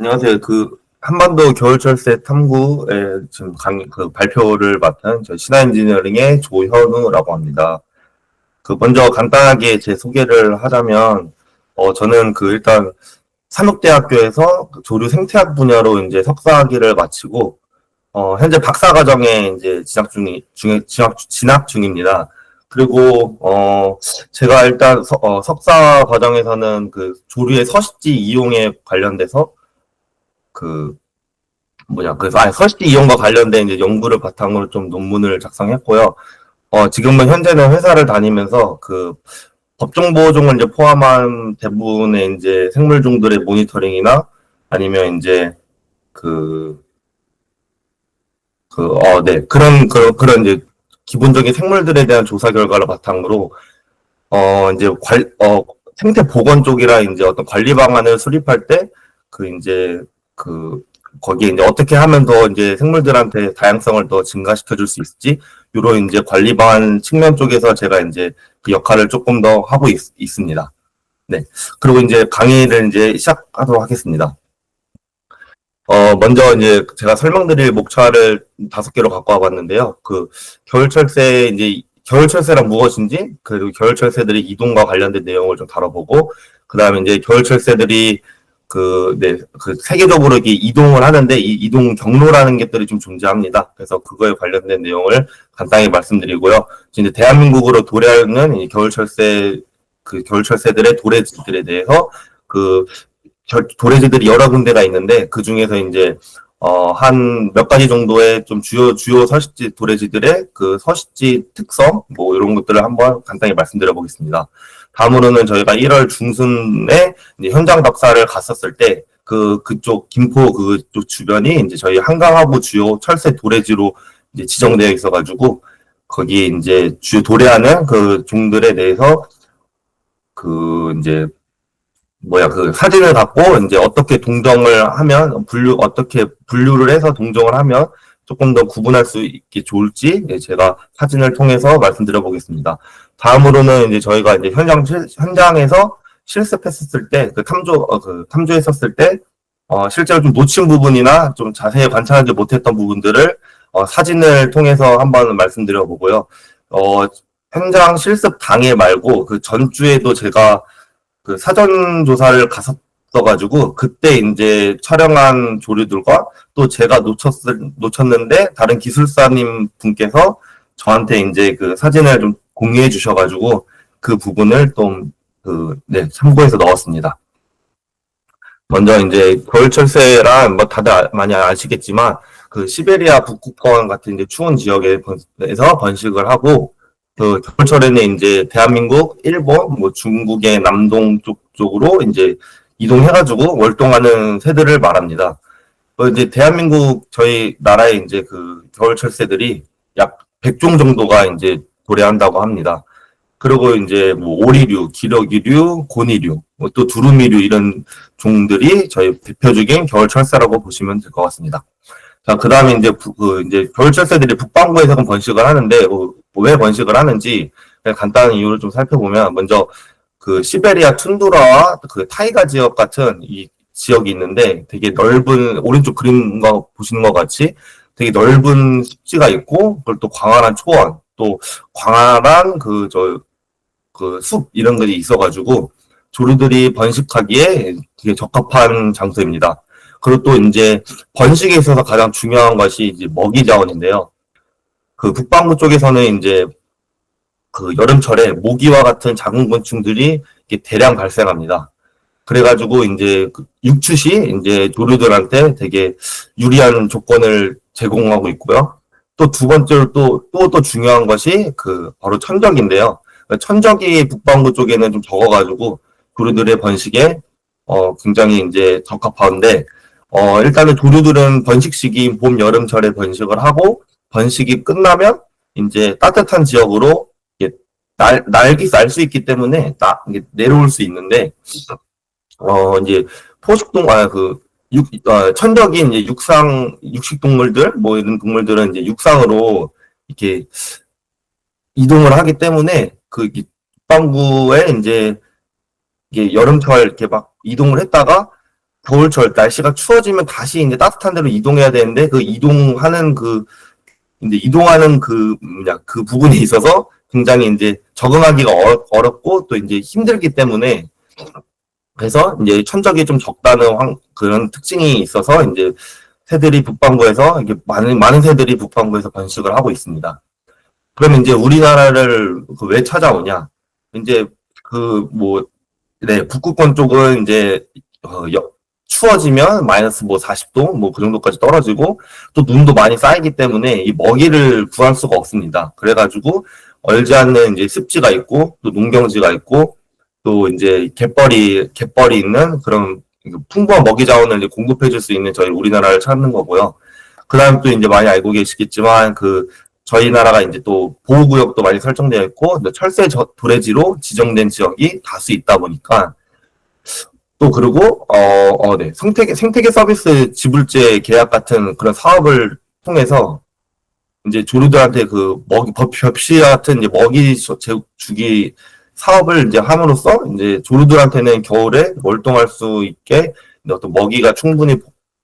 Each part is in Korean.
안녕하세요. 한반도 겨울철새 탐구에 지금 발표를 맡은 저 신한인지니어링의 조현우라고 합니다. 먼저 간단하게 제 소개를 하자면, 저는 일단 산업대학교에서 조류 생태학 분야로 이제 석사학위를 마치고, 현재 박사과정에 이제 진학 중입니다. 그리고, 제가 일단 석사 과정에서는 조류의 서식지 이용에 관련돼서 그 서식지 이용과 관련된 이제 연구를 바탕으로 좀 논문을 작성했고요. 지금은 현재는 회사를 다니면서 법종보호종을 이제 포함한 대부분의 이제 생물종들의 모니터링이나 아니면 이제 네, 그런 이제 기본적인 생물들에 대한 조사 결과를 바탕으로, 이제 생태 보건 쪽이라 이제 어떤 관리 방안을 수립할 때, 이제, 거기에 이제 어떻게 하면 더 이제 생물들한테 다양성을 더 증가시켜 줄 수 있을지, 요런 이제 관리 방안 측면 쪽에서 제가 이제 그 역할을 조금 더 하고 있습니다. 네. 그리고 이제 강의를 이제 시작하도록 하겠습니다. 먼저 이제 제가 설명드릴 목차를 5개로 갖고 와봤는데요. 겨울철새란 무엇인지, 그리고 겨울철새들의 이동과 관련된 내용을 좀 다뤄보고, 그 다음에 이제 겨울철새들이 세계적으로 이렇게 이동을 하는데, 이 이동 경로라는 것들이 좀 존재합니다. 그래서 그거에 관련된 내용을 간단히 말씀드리고요. 이제 대한민국으로 도래하는 이 겨울철새들의 도래지들에 대해서, 도래지들이 여러 군데가 있는데, 그 중에서 이제, 한 몇 가지 정도의 좀 주요 서식지 도래지들의 서식지 특성, 뭐, 이런 것들을 한번 간단히 말씀드려 보겠습니다. 다음으로는 저희가 1월 중순에 이제 현장 답사를 갔었을 때, 그쪽, 김포 그쪽 주변이 이제 저희 한강하고 주요 철새 도래지로 이제 지정되어 있어가지고, 거기 이제 주요 도래하는 그 종들에 대해서 이제 사진을 갖고 이제 어떻게 동정을 하면 어떻게 분류를 해서 동정을 하면 조금 더 구분할 수 있게 좋을지 제가 사진을 통해서 말씀드려 보겠습니다. 다음으로는 이제 저희가 이제 현장에서 실습했었을 때 탐조했었을 때 실제로 좀 놓친 부분이나 좀 자세히 관찰하지 못했던 부분들을 사진을 통해서 한번 말씀드려 보고요. 현장 실습 당일 말고 그 전주에도 제가 사전 조사를 갔었어가지고, 그때 이제 촬영한 조류들과 또 제가 놓쳤는데, 다른 기술사님 분께서 저한테 이제 사진을 좀 공유해 주셔가지고, 그 부분을 좀, 네, 참고해서 넣었습니다. 먼저 이제 겨울철새란 뭐 다들 많이 아시겠지만, 시베리아 북극권 같은 이제 추운 지역에서 번식을 하고, 겨울철에는 이제 대한민국, 일본, 뭐 중국의 남동 쪽으로 이제 이동해가지고 월동하는 새들을 말합니다. 이제 대한민국 저희 나라에 이제 겨울철새들이 약 100종 정도가 이제 도래한다고 합니다. 그리고 이제 뭐 오리류, 기러기류, 고니류, 또 두루미류 이런 종들이 저희 대표적인 겨울철새라고 보시면 될 것 같습니다. 자, 그 다음에 이제 겨울철새들이 북반구에서 번식을 하는데, 왜 번식을 하는지, 간단한 이유를 좀 살펴보면, 먼저, 시베리아 툰드라와 타이가 지역 같은 이 지역이 있는데, 되게 넓은, 오른쪽 그림 거 보시는 것 같이, 되게 넓은 습지가 있고, 그리고 또 광활한 초원, 또 광활한 숲, 이런 것이 있어가지고, 조류들이 번식하기에 되게 적합한 장소입니다. 그리고 또 이제 번식에 있어서 가장 중요한 것이 이제 먹이 자원인데요. 북반구 쪽에서는 이제 여름철에 모기와 같은 작은 곤충들이 대량 발생합니다. 그래가지고 이제 육추시 이제 조류들한테 되게 유리한 조건을 제공하고 있고요. 또 두 번째로 또 중요한 것이 바로 천적인데요. 천적이 북반구 쪽에는 좀 적어가지고 조류들의 번식에 굉장히 이제 적합한데, 일단은 조류들은 번식 시기인 봄, 여름철에 번식을 하고, 번식이 끝나면, 이제 따뜻한 지역으로, 날 수 있기 때문에, 내려올 수 있는데, 이제, 천적인 이제 육식동물들, 뭐 이런 동물들은 이제 육상으로, 이렇게, 이동을 하기 때문에, 북반구에 이제, 이게 여름철 이렇게 막 이동을 했다가, 겨울철 날씨가 추워지면 다시 이제 따뜻한 데로 이동해야 되는데 그 이동하는 그 이제 이동하는 그 뭐냐 그 부분에 있어서 굉장히 이제 적응하기가 어렵고 또 이제 힘들기 때문에 그래서 이제 천적이 좀 적다는 그런 특징이 있어서 이제 새들이 북반구에서 이게 많은 새들이 북반구에서 번식을 하고 있습니다. 그러면 이제 우리나라를 왜 찾아오냐? 이제 북극권 쪽은 이제 추워지면 마이너스 뭐 40도 뭐 그 정도까지 떨어지고 또 눈도 많이 쌓이기 때문에 이 먹이를 구할 수가 없습니다. 그래가지고 얼지 않는 이제 습지가 있고 또 농경지가 있고 또 이제 갯벌이 있는 그런 풍부한 먹이 자원을 이제 공급해줄 수 있는 저희 우리나라를 찾는 거고요. 그다음 또 이제 많이 알고 계시겠지만 저희 나라가 이제 또 보호구역도 많이 설정되어 있고 철새 도래지로 지정된 지역이 다수 있다 보니까 또 그리고 네 생태계 서비스 지불제 계약 같은 그런 사업을 통해서 이제 조류들한테 벽시 같은 이제 먹이 주기 사업을 이제 함으로써 이제 조류들한테는 겨울에 월동할 수 있게 어떤 먹이가 충분히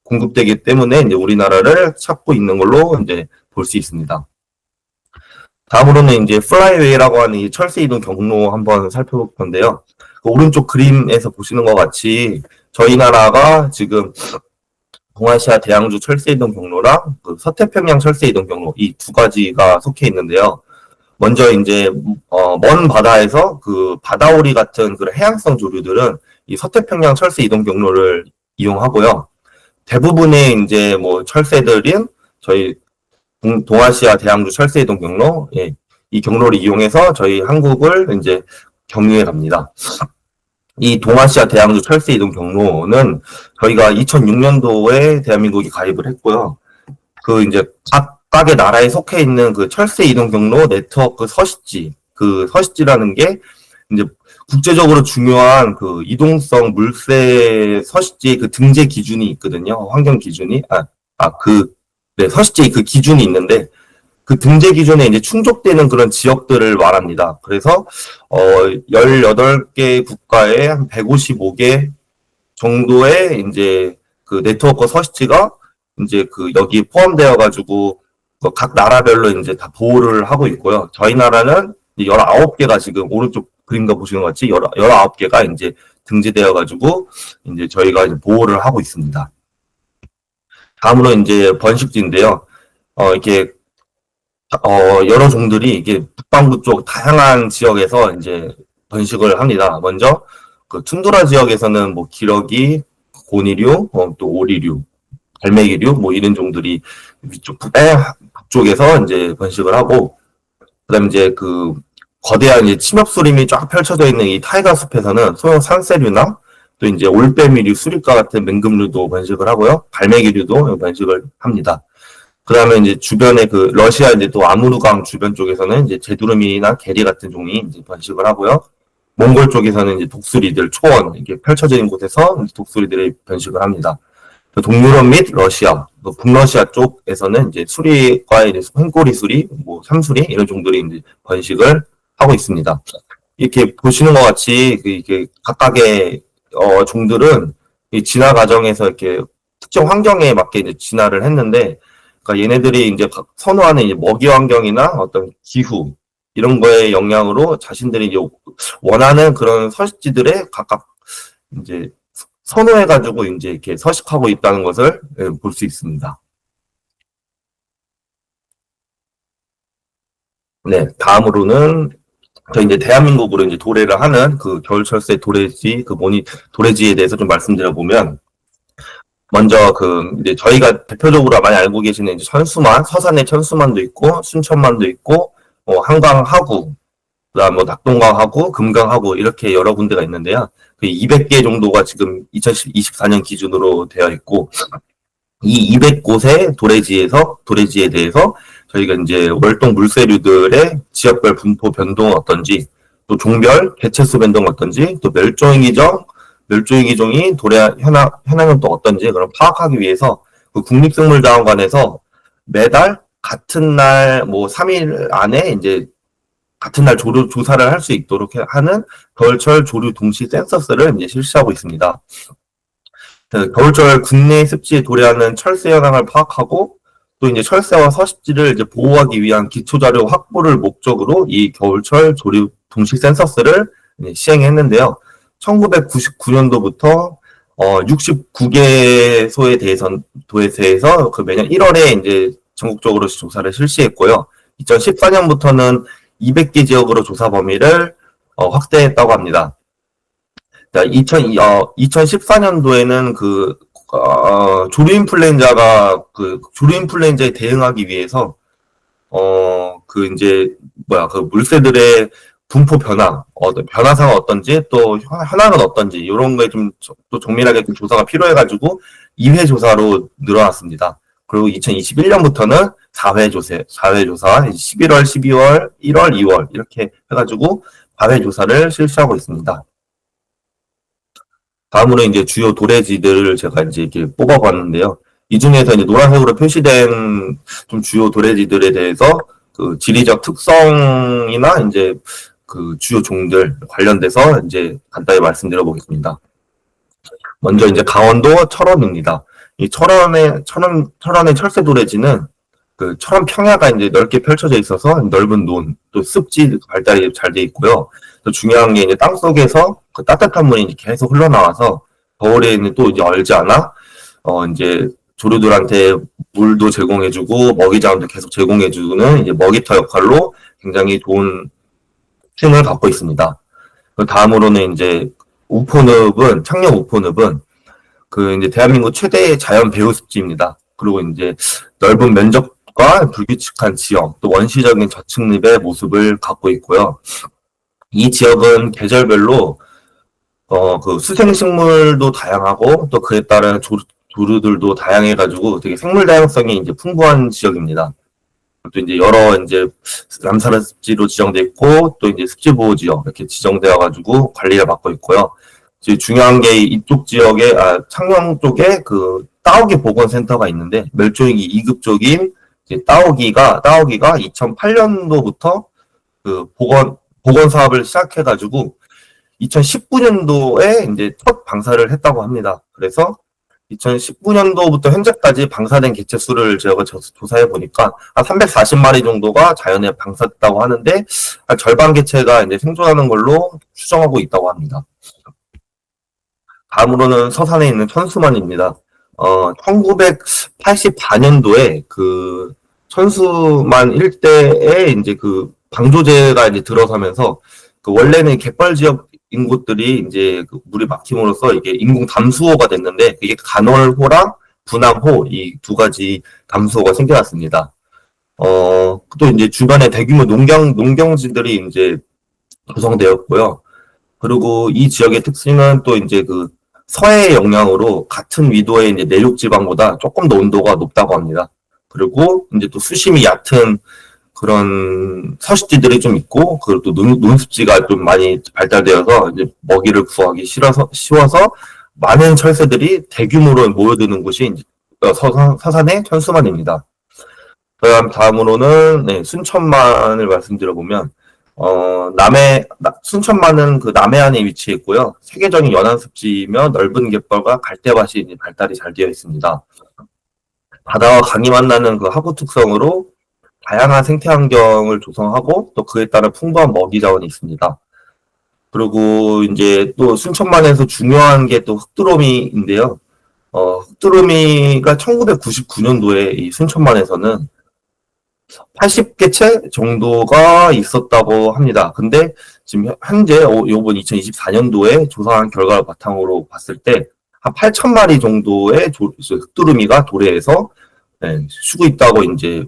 공급되기 때문에 이제 우리나라를 찾고 있는 걸로 이제 볼 수 있습니다. 다음으로는 이제 플라이웨이라고 하는 이 철새 이동 경로 한번 살펴볼 건데요. 그 오른쪽 그림에서 보시는 것 같이 저희 나라가 지금 동아시아 대양주 철새 이동 경로랑 그 서태평양 철새 이동 경로 이 두 가지가 속해 있는데요. 먼저 이제 먼 바다에서 그 바다오리 같은 그런 해양성 조류들은 이 서태평양 철새 이동 경로를 이용하고요. 대부분의 이제 뭐 철새들인 저희 동아시아 대양주 철새 이동 경로, 예, 이 경로를 이용해서 저희 한국을 이제 경유해 갑니다. 이 동아시아 대양주 철새 이동 경로는 저희가 2006년도에 대한민국이 가입을 했고요. 그 이제 각각의 나라에 속해 있는 그 철새 이동 경로 네트워크 서식지라는 게 이제 국제적으로 중요한 그 이동성 물새 서식지 그 등재 기준이 있거든요. 환경 기준이 서식지 그 기준이 있는데 그 등재 기준에 이제 충족되는 그런 지역들을 말합니다. 그래서 18개 국가에 한 155개 정도의 이제 그 네트워크 서식지가 이제 여기 포함되어 가지고 각 나라별로 이제 다 보호를 하고 있고요. 저희 나라는 19개가 지금 오른쪽 그림과 보시는 것 같이 19개가 이제 등재되어 가지고 이제 저희가 이제 보호를 하고 있습니다. 다음으로 이제 번식지인데요. 이렇게 여러 종들이 이게 북반구 쪽 다양한 지역에서 이제 번식을 합니다. 먼저 그 툰드라 지역에서는 뭐 기러기, 고니류, 또 오리류, 갈매기류 뭐 이런 종들이 위쪽 북쪽에서 이제 번식을 하고 그다음에 이제 그 거대한 이제 침엽수림이 쫙 펼쳐져 있는 이 타이가 숲에서는 소형 산새류나 또 이제 올빼미류, 수립과 같은 맹금류도 번식을 하고요. 갈매기류도 번식을 합니다. 그 다음에 이제 주변에 그 러시아 이제 또 아무르강 주변 쪽에서는 이제 제두르미나 게리 같은 종이 이제 번식을 하고요. 몽골 쪽에서는 이제 독수리들, 초원, 이렇게 펼쳐져 있는 곳에서 독수리들이 번식을 합니다. 동유럽 및 러시아, 북러시아 쪽에서는 이제 수리과 이제 흰꼬리 수리, 뭐 삼수리 이런 종들이 이제 번식을 하고 있습니다. 이렇게 보시는 것 같이 이게 각각의 종들은 이 진화 과정에서 이렇게 특정 환경에 맞게 이제 진화를 했는데, 그러니까 얘네들이 이제 선호하는 이제 먹이 환경이나 어떤 기후 이런 거에 영향으로 자신들이 이제 원하는 그런 서식지들에 각각 이제 선호해가지고 이제 이렇게 서식하고 있다는 것을 볼 수 있습니다. 네, 다음으로는 저희 이제 대한민국으로 이제 도래를 하는 그 겨울철새 도래지에 대해서 좀 말씀드려 보면, 먼저 이제 저희가 대표적으로 많이 알고 계시는 이제 천수만, 서산의 천수만도 있고, 순천만도 있고, 한강 하구, 그다음 뭐 낙동강 하구, 금강 하구 이렇게 여러 군데가 있는데요. 200개 정도가 지금 2024년 기준으로 되어 있고, 이 200곳의 도래지에 대해서 저희가 이제 월동 물새류들의 지역별 분포 변동 어떤지, 또 종별 개체수 변동 어떤지, 또 멸종위기종이 현황은 또 어떤지 그런 파악하기 위해서 그 국립생물자원관에서 매달 같은 날 뭐 3일 안에 이제 같은 날 조사를 할 수 있도록 하는 겨울철 조류 동시 센서스를 이제 실시하고 있습니다. 겨울철 국내 습지에 도래하는 철새 현황을 파악하고 또 이제 철새와 서식지를 이제 보호하기 위한 기초 자료 확보를 목적으로 이 겨울철 조류 동식 센서스를 시행했는데요. 1999년도부터 69개소에 도에서 그 매년 1월에 이제 전국적으로 조사를 실시했고요. 2014년부터는 200개 지역으로 조사 범위를 확대했다고 합니다. 2014년도에는 조류 인플루엔자에 대응하기 위해서 물새들의 분포 변화사가 어떤지 또 현황은 어떤지 이런 거에 좀 또 정밀하게 좀 조사가 필요해가지고 2회 조사로 늘어났습니다. 그리고 2021년부터는 4회 조사, 11월, 12월, 1월, 2월 이렇게 해가지고 4회 조사를 실시하고 있습니다. 다음으로 이제 주요 도래지들을 제가 이제 이렇게 뽑아봤는데요. 이 중에서 이제 노란색으로 표시된 좀 주요 도래지들에 대해서 그 지리적 특성이나 이제 그 주요 종들 관련돼서 이제 간단히 말씀드려 보겠습니다. 먼저 이제 강원도 철원입니다. 이 철원의 철새 도래지는 그 철원 평야가 이제 넓게 펼쳐져 있어서 넓은 논, 또 습지 발달이 잘 돼 있고요. 또 중요한 게 이제 땅 속에서 그 따뜻한 물이 계속 흘러나와서 겨울에는 또 이제 얼지 않아 이제 조류들한테 물도 제공해주고 먹이자원도 계속 제공해주는 이제 먹이터 역할로 굉장히 좋은 특징을 갖고 있습니다. 그 다음으로는 이제 창녕 우포늪은 그 이제 대한민국 최대의 자연 배후 습지입니다. 그리고 이제 넓은 면적과 불규칙한 지형, 또 원시적인 저층립의 모습을 갖고 있고요. 이 지역은 계절별로 그 수생식물도 다양하고 또 그에 따른 조류들도 다양해가지고 되게 생물 다양성이 이제 풍부한 지역입니다. 또 이제 여러 이제 람사르 습지로 지정돼 있고 또 이제 습지 보호 지역 이렇게 지정되어가지고 관리를 받고 있고요. 이제 중요한 게 이쪽 지역에 창녕 쪽에 그 따오기 보건센터가 있는데 멸종위기 2급종인 따오기가 2008년도부터 그 보건 사업을 시작해가지고 2019년도에 이제 첫 방사를 했다고 합니다. 그래서 2019년도부터 현재까지 방사된 개체 수를 제가 조사해 보니까 한 340마리 정도가 자연에 방사됐다고 하는데 한 절반 개체가 이제 생존하는 걸로 추정하고 있다고 합니다. 다음으로는 서산에 있는 천수만입니다. 1984년도에 그 천수만 일대에 이제 그 방조제가 이제 들어서면서 그 원래는 갯벌 지역인 곳들이 이제 그 물이 막힘으로써 이게 인공 담수호가 됐는데 이게 간월호랑 분암호 이 두 가지 담수호가 생겨났습니다. 또 이제 주변에 대규모 농경지들이 이제 구성되었고요. 그리고 이 지역의 특징은 또 이제 그 서해의 영향으로 같은 위도의 이제 내륙 지방보다 조금 더 온도가 높다고 합니다. 그리고 이제 또 수심이 얕은 그런 서식지들이 좀 있고, 그리고 또 논습지가 좀 많이 발달되어서 이제 먹이를 구하기 쉬워서 많은 철새들이 대규모로 모여드는 곳이 이제 서산의 천수만입니다. 다음으로는 순천만을 말씀드려보면 순천만은 그 남해안에 위치해 있고요. 세계적인 연안습지이며 넓은 갯벌과 갈대밭이 발달이 잘 되어 있습니다. 바다와 강이 만나는 그 하구 특성으로 다양한 생태 환경을 조성하고 또 그에 따른 풍부한 먹이 자원이 있습니다. 그리고 이제 또 순천만에서 중요한 게 또 흑두루미인데요. 흑두루미가 1999년도에 이 순천만에서는 80개체 정도가 있었다고 합니다. 근데 지금 현재 요번 2024년도에 조사한 결과를 바탕으로 봤을 때 한 8,000마리 정도의 흑두루미가 도래해서 쉬고 있다고 이제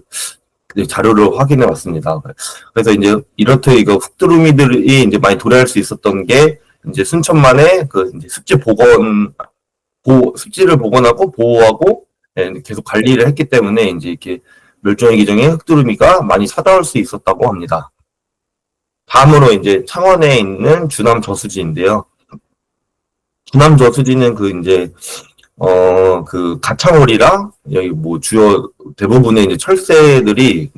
자료를 확인해 왔습니다. 그래서 이제 이렇듯 이거 흑두루미들이 이제 많이 도래할 수 있었던 게 이제 순천만의 그 이제 습지를 복원하고 보호하고 계속 관리를 했기 때문에 이제 이렇게 멸종의 기종의 흑두루미가 많이 찾아올 수 있었다고 합니다. 다음으로 이제 창원에 있는 주남 저수지인데요. 주남 저수지는 그 이제 그 가창오리랑 여기 뭐 주요 대부분의 이제 철새들이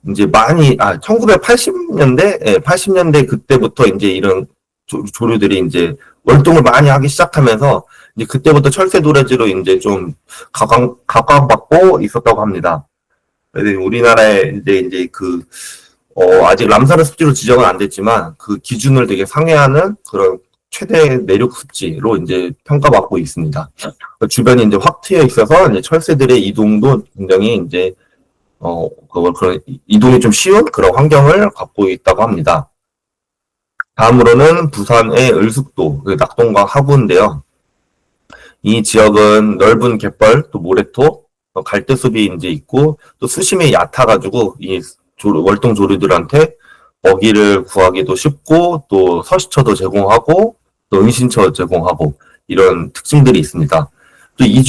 이제 많이 1980년대 그때부터 이제 이런 조류들이 이제 월동을 많이 하기 시작하면서 이제 그때부터 철새 도래지로 이제 좀 각광받고 있었다고 합니다. 그래서 우리나라에 이제 아직 람사르 습지로 지정은 안 됐지만 그 기준을 되게 상회하는 그런 최대 내륙 습지로 이제 평가받고 있습니다. 그 주변이 이제 확 트여 있어서 이제 철새들의 이동도 굉장히 이제 그런 이동이 좀 쉬운 그런 환경을 갖고 있다고 합니다. 다음으로는 부산의 을숙도, 그 낙동강 하구인데요. 이 지역은 넓은 갯벌, 또 모래토, 갈대숲이 이제 있고, 또 수심이 얕아가지고, 월동 조류들한테 먹이를 구하기도 쉽고, 또 서식처도 제공하고, 또 은신처 제공하고, 이런 특징들이 있습니다. 또 이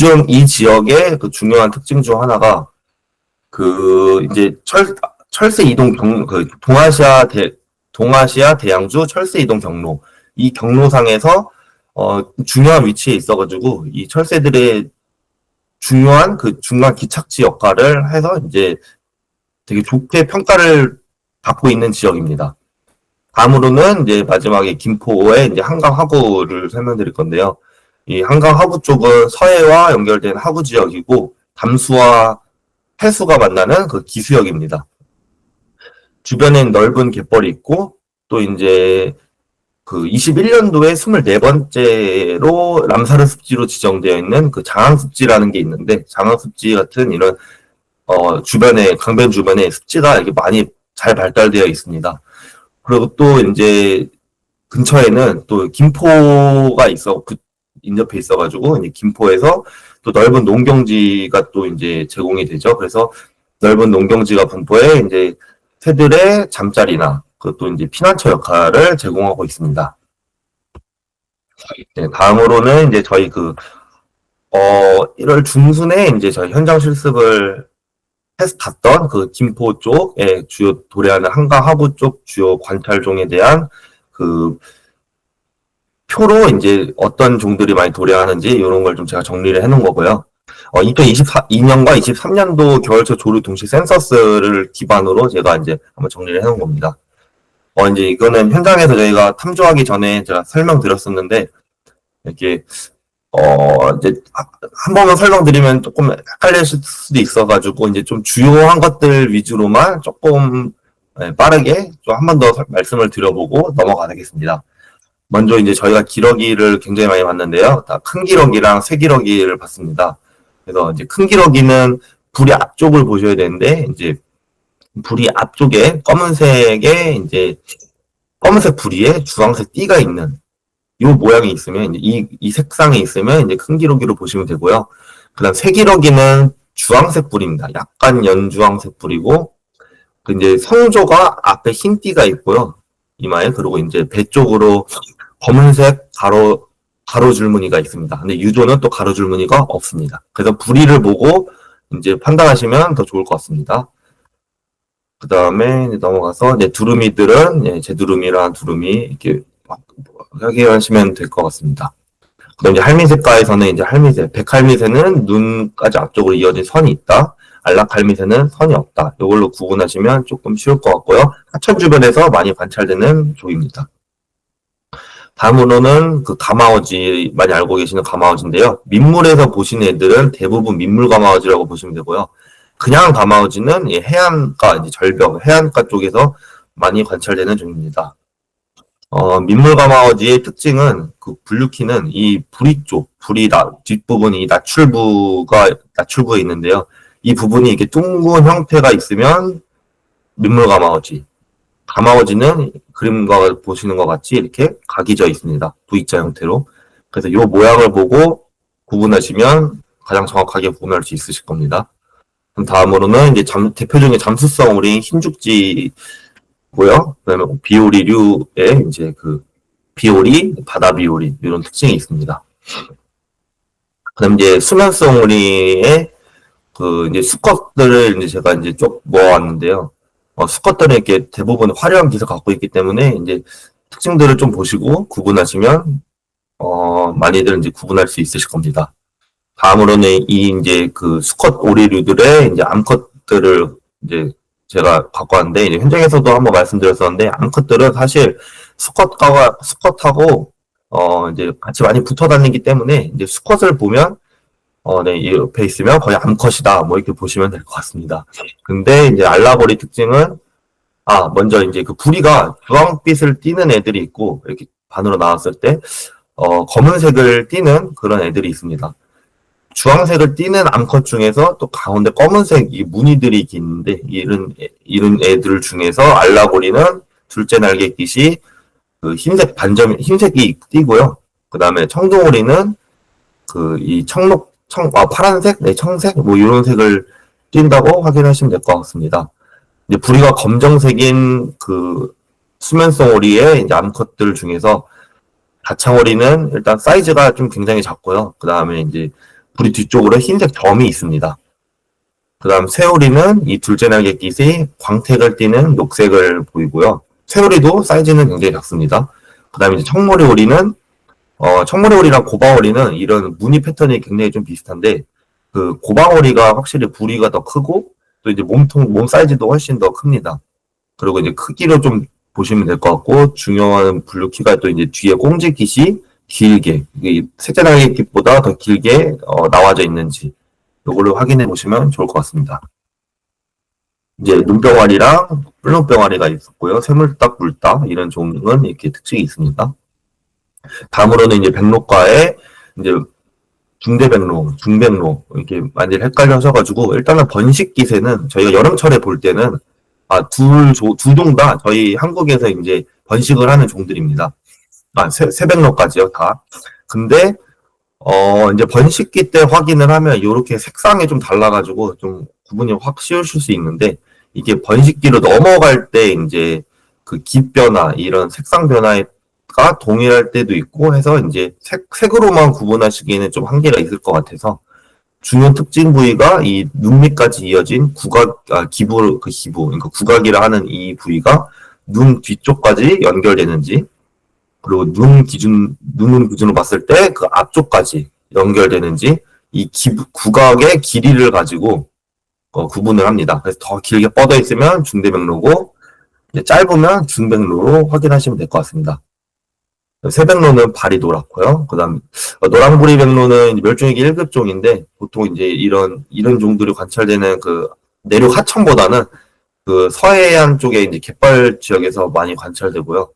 지역의 그 중요한 특징 중 하나가, 이제 철새 이동 동아시아 대양주 철새 이동 경로. 이 경로상에서 중요한 위치에 있어가지고 이 철새들의 중요한 그 중간 기착지 역할을 해서 이제 되게 좋게 평가를 받고 있는 지역입니다. 다음으로는 이제 마지막에 김포의 이제 한강 하구를 설명드릴 건데요. 이 한강 하구 쪽은 서해와 연결된 하구 지역이고 담수와 해수가 만나는 그 기수역입니다. 주변엔 넓은 갯벌이 있고 또 이제 그 21년도에 24번째로 람사르 습지로 지정되어 있는 그 장항 습지라는 게 있는데 장항 습지 같은 이런 주변에 강변 주변에 습지가 이렇게 많이 잘 발달되어 있습니다. 그리고 또 이제 근처에는 또 김포가 인접해 있어가지고 이제 김포에서 또 넓은 농경지가 또 이제 제공이 되죠. 그래서 넓은 농경지가 분포해 이제 새들의 잠자리나 그것도 이제 피난처 역할을 제공하고 있습니다. 네, 다음으로는 이제 저희 1월 중순에 이제 저희 현장 실습을 갔던 그 김포 쪽에 주요 도래하는 한강 하구 쪽 주요 관찰종에 대한 그 표로 이제 어떤 종들이 많이 도래하는지 이런 걸 좀 제가 정리를 해놓은 거고요. 2022년과 23년도 겨울철 조류 동시 센서스를 기반으로 제가 이제 한번 정리를 해놓은 겁니다. 이제 이거는 현장에서 저희가 탐조하기 전에 제가 설명드렸었는데, 이렇게, 이제 한 번만 설명드리면 조금 헷갈릴 수도 있어가지고, 이제 좀 주요한 것들 위주로만 조금 빠르게 좀 한 번 더 말씀을 드려보고 넘어가겠습니다. 먼저 이제 저희가 기러기를 굉장히 많이 봤는데요. 다 큰 기러기랑 새 기러기를 봤습니다. 그래서 이제 큰 기러기는 부리 앞쪽을 보셔야 되는데, 이제 부리 앞쪽에 검은색 부리에 주황색 띠가 있는 이 모양이 있으면 이제 이 색상이 있으면 이제 큰 기러기로 보시면 되고요. 그다음 새 기러기는 주황색 부리입니다. 약간 연주황색 부리고 이제 성조가 앞에 흰 띠가 있고요. 이마에 그리고 이제 배 쪽으로 검은색 가로 줄무늬가 있습니다. 근데 유조는 또 가로 줄무늬가 없습니다. 그래서 부리를 보고 이제 판단하시면 더 좋을 것 같습니다. 그 다음에 넘어가서 두루미들은 제두루미랑 두루미 이렇게 확인하시면 될 것 같습니다. 그다음 이제 할미새과에서는 이제 백할미새는 눈까지 앞쪽으로 이어진 선이 있다. 안락할미새는 선이 없다. 이걸로 구분하시면 조금 쉬울 것 같고요. 하천 주변에서 많이 관찰되는 종입니다. 다음으로는 그 가마어지 많이 알고 계시는 가마어지인데요. 민물에서 보시는 애들은 대부분 민물 가마어지라고 보시면 되고요. 그냥 가마어지는 해안가, 이제 절벽, 해안가 쪽에서 많이 관찰되는 종입니다. 민물 가마어지의 특징은 그 분류키는 이 부리 쪽, 뒷부분이 나출부에 있는데요. 이 부분이 이렇게 둥근 형태가 있으면 민물 가마어지. 가마어지는 그림과 보시는 것 같이 이렇게 각이 져 있습니다. V자 형태로. 그래서 이 모양을 보고 구분하시면 가장 정확하게 구분할 수 있으실 겁니다. 다음으로는 이제 대표적인 잠수성 우리 흰죽지고요. 그다음에 비오리류의 이제 그 비오리, 바다 비오리 이런 특징이 있습니다. 그다음 이제 수면성 우리의 그 이제 수컷들을 이제 제가 이제 쭉 모아왔는데요. 수컷들은 이렇게 대부분 화려한 깃을 갖고 있기 때문에 이제 특징들을 좀 보시고 구분하시면 많이들 이제 구분할 수 있으실 겁니다. 다음으로는 이제 그 수컷 오리류들의 이제 암컷들을 이제 제가 갖고 왔는데, 이제 현장에서도 한번 말씀드렸었는데, 암컷들은 사실 수컷하고 이제 같이 많이 붙어 다니기 때문에 이제 수컷을 보면 네, 이 옆에 있으면 거의 암컷이다. 뭐 이렇게 보시면 될 것 같습니다. 근데 이제 알라보리 특징은 먼저 이제 그 부리가 주황빛을 띠는 애들이 있고 이렇게 반으로 나왔을 때 검은색을 띠는 그런 애들이 있습니다. 주황색을 띠는 암컷 중에서 또 가운데 검은색 이 무늬들이 있는데 이런 애들 중에서 알라보리는 둘째 날개깃이 그 흰색이 띠고요. 그 다음에 청동오리는 그 이 파란색, 네, 청색, 뭐 이런 색을 띈다고 확인하시면 될 것 같습니다. 이제 부리가 검정색인 그 수면성 오리의 이제 암컷들 중에서 다창오리는 일단 사이즈가 좀 굉장히 작고요. 그 다음에 이제 부리 뒤쪽으로 흰색 점이 있습니다. 그 다음 새오리는 이 둘째 날개깃이 광택을 띠는 녹색을 보이고요. 새오리도 사이즈는 굉장히 작습니다. 그 다음에 이제 청머리오리는 청머리오리랑 고방오리는 이런 무늬 패턴이 굉장히 좀 비슷한데 그 고방오리가 확실히 부리가 더 크고 또 이제 몸 사이즈도 훨씬 더 큽니다. 그리고 이제 크기로 좀 보시면 될 것 같고 중요한 분류키가 또 이제 뒤에 꽁지깃이 길게 셋째 날개깃보다 더 길게 나와져 있는지 이거를 확인해 보시면 좋을 것 같습니다. 이제 눈병아리랑 뿔눈병아리가 있었고요. 새물딱, 물딱 이런 종은 이렇게 특징이 있습니다. 다음으로는 이제 백로과의 이제 중대백로, 중백로 이렇게 많이 헷갈려서가지고 일단은 번식기새는 저희가 여름철에 볼 때는 두 종 다 저희 한국에서 이제 번식을 하는 종들입니다. 새백로까지요 다. 근데 이제 번식기 때 확인을 하면 이렇게 색상이 좀 달라가지고 좀 구분이 확 쉬우실 수 있는데 이게 번식기로 넘어갈 때 이제 그 깃 변화 이런 색상 변화가 동일할 때도 있고 해서 이제 색으로만 구분하시기에는 좀 한계가 있을 것 같아서 중요 특징 부위가 이 눈 밑까지 이어진 기부, 그러니까 구각이라 하는 이 부위가 눈 뒤쪽까지 연결되는지, 그리고 눈 기준으로 봤을 때 그 앞쪽까지 연결되는지, 이 구각의 길이를 가지고 구분을 합니다. 그래서 더 길게 뻗어 있으면 중대백로고, 짧으면 중백로로 확인하시면 될 것 같습니다. 새백로는 발이 노랗고요. 그 다음, 노랑부리 백로는 멸종위기 1급종인데, 보통 이제 이런 종들이 관찰되는 그 내륙 하천보다는 그 서해안 쪽에 이제 갯벌 지역에서 많이 관찰되고요.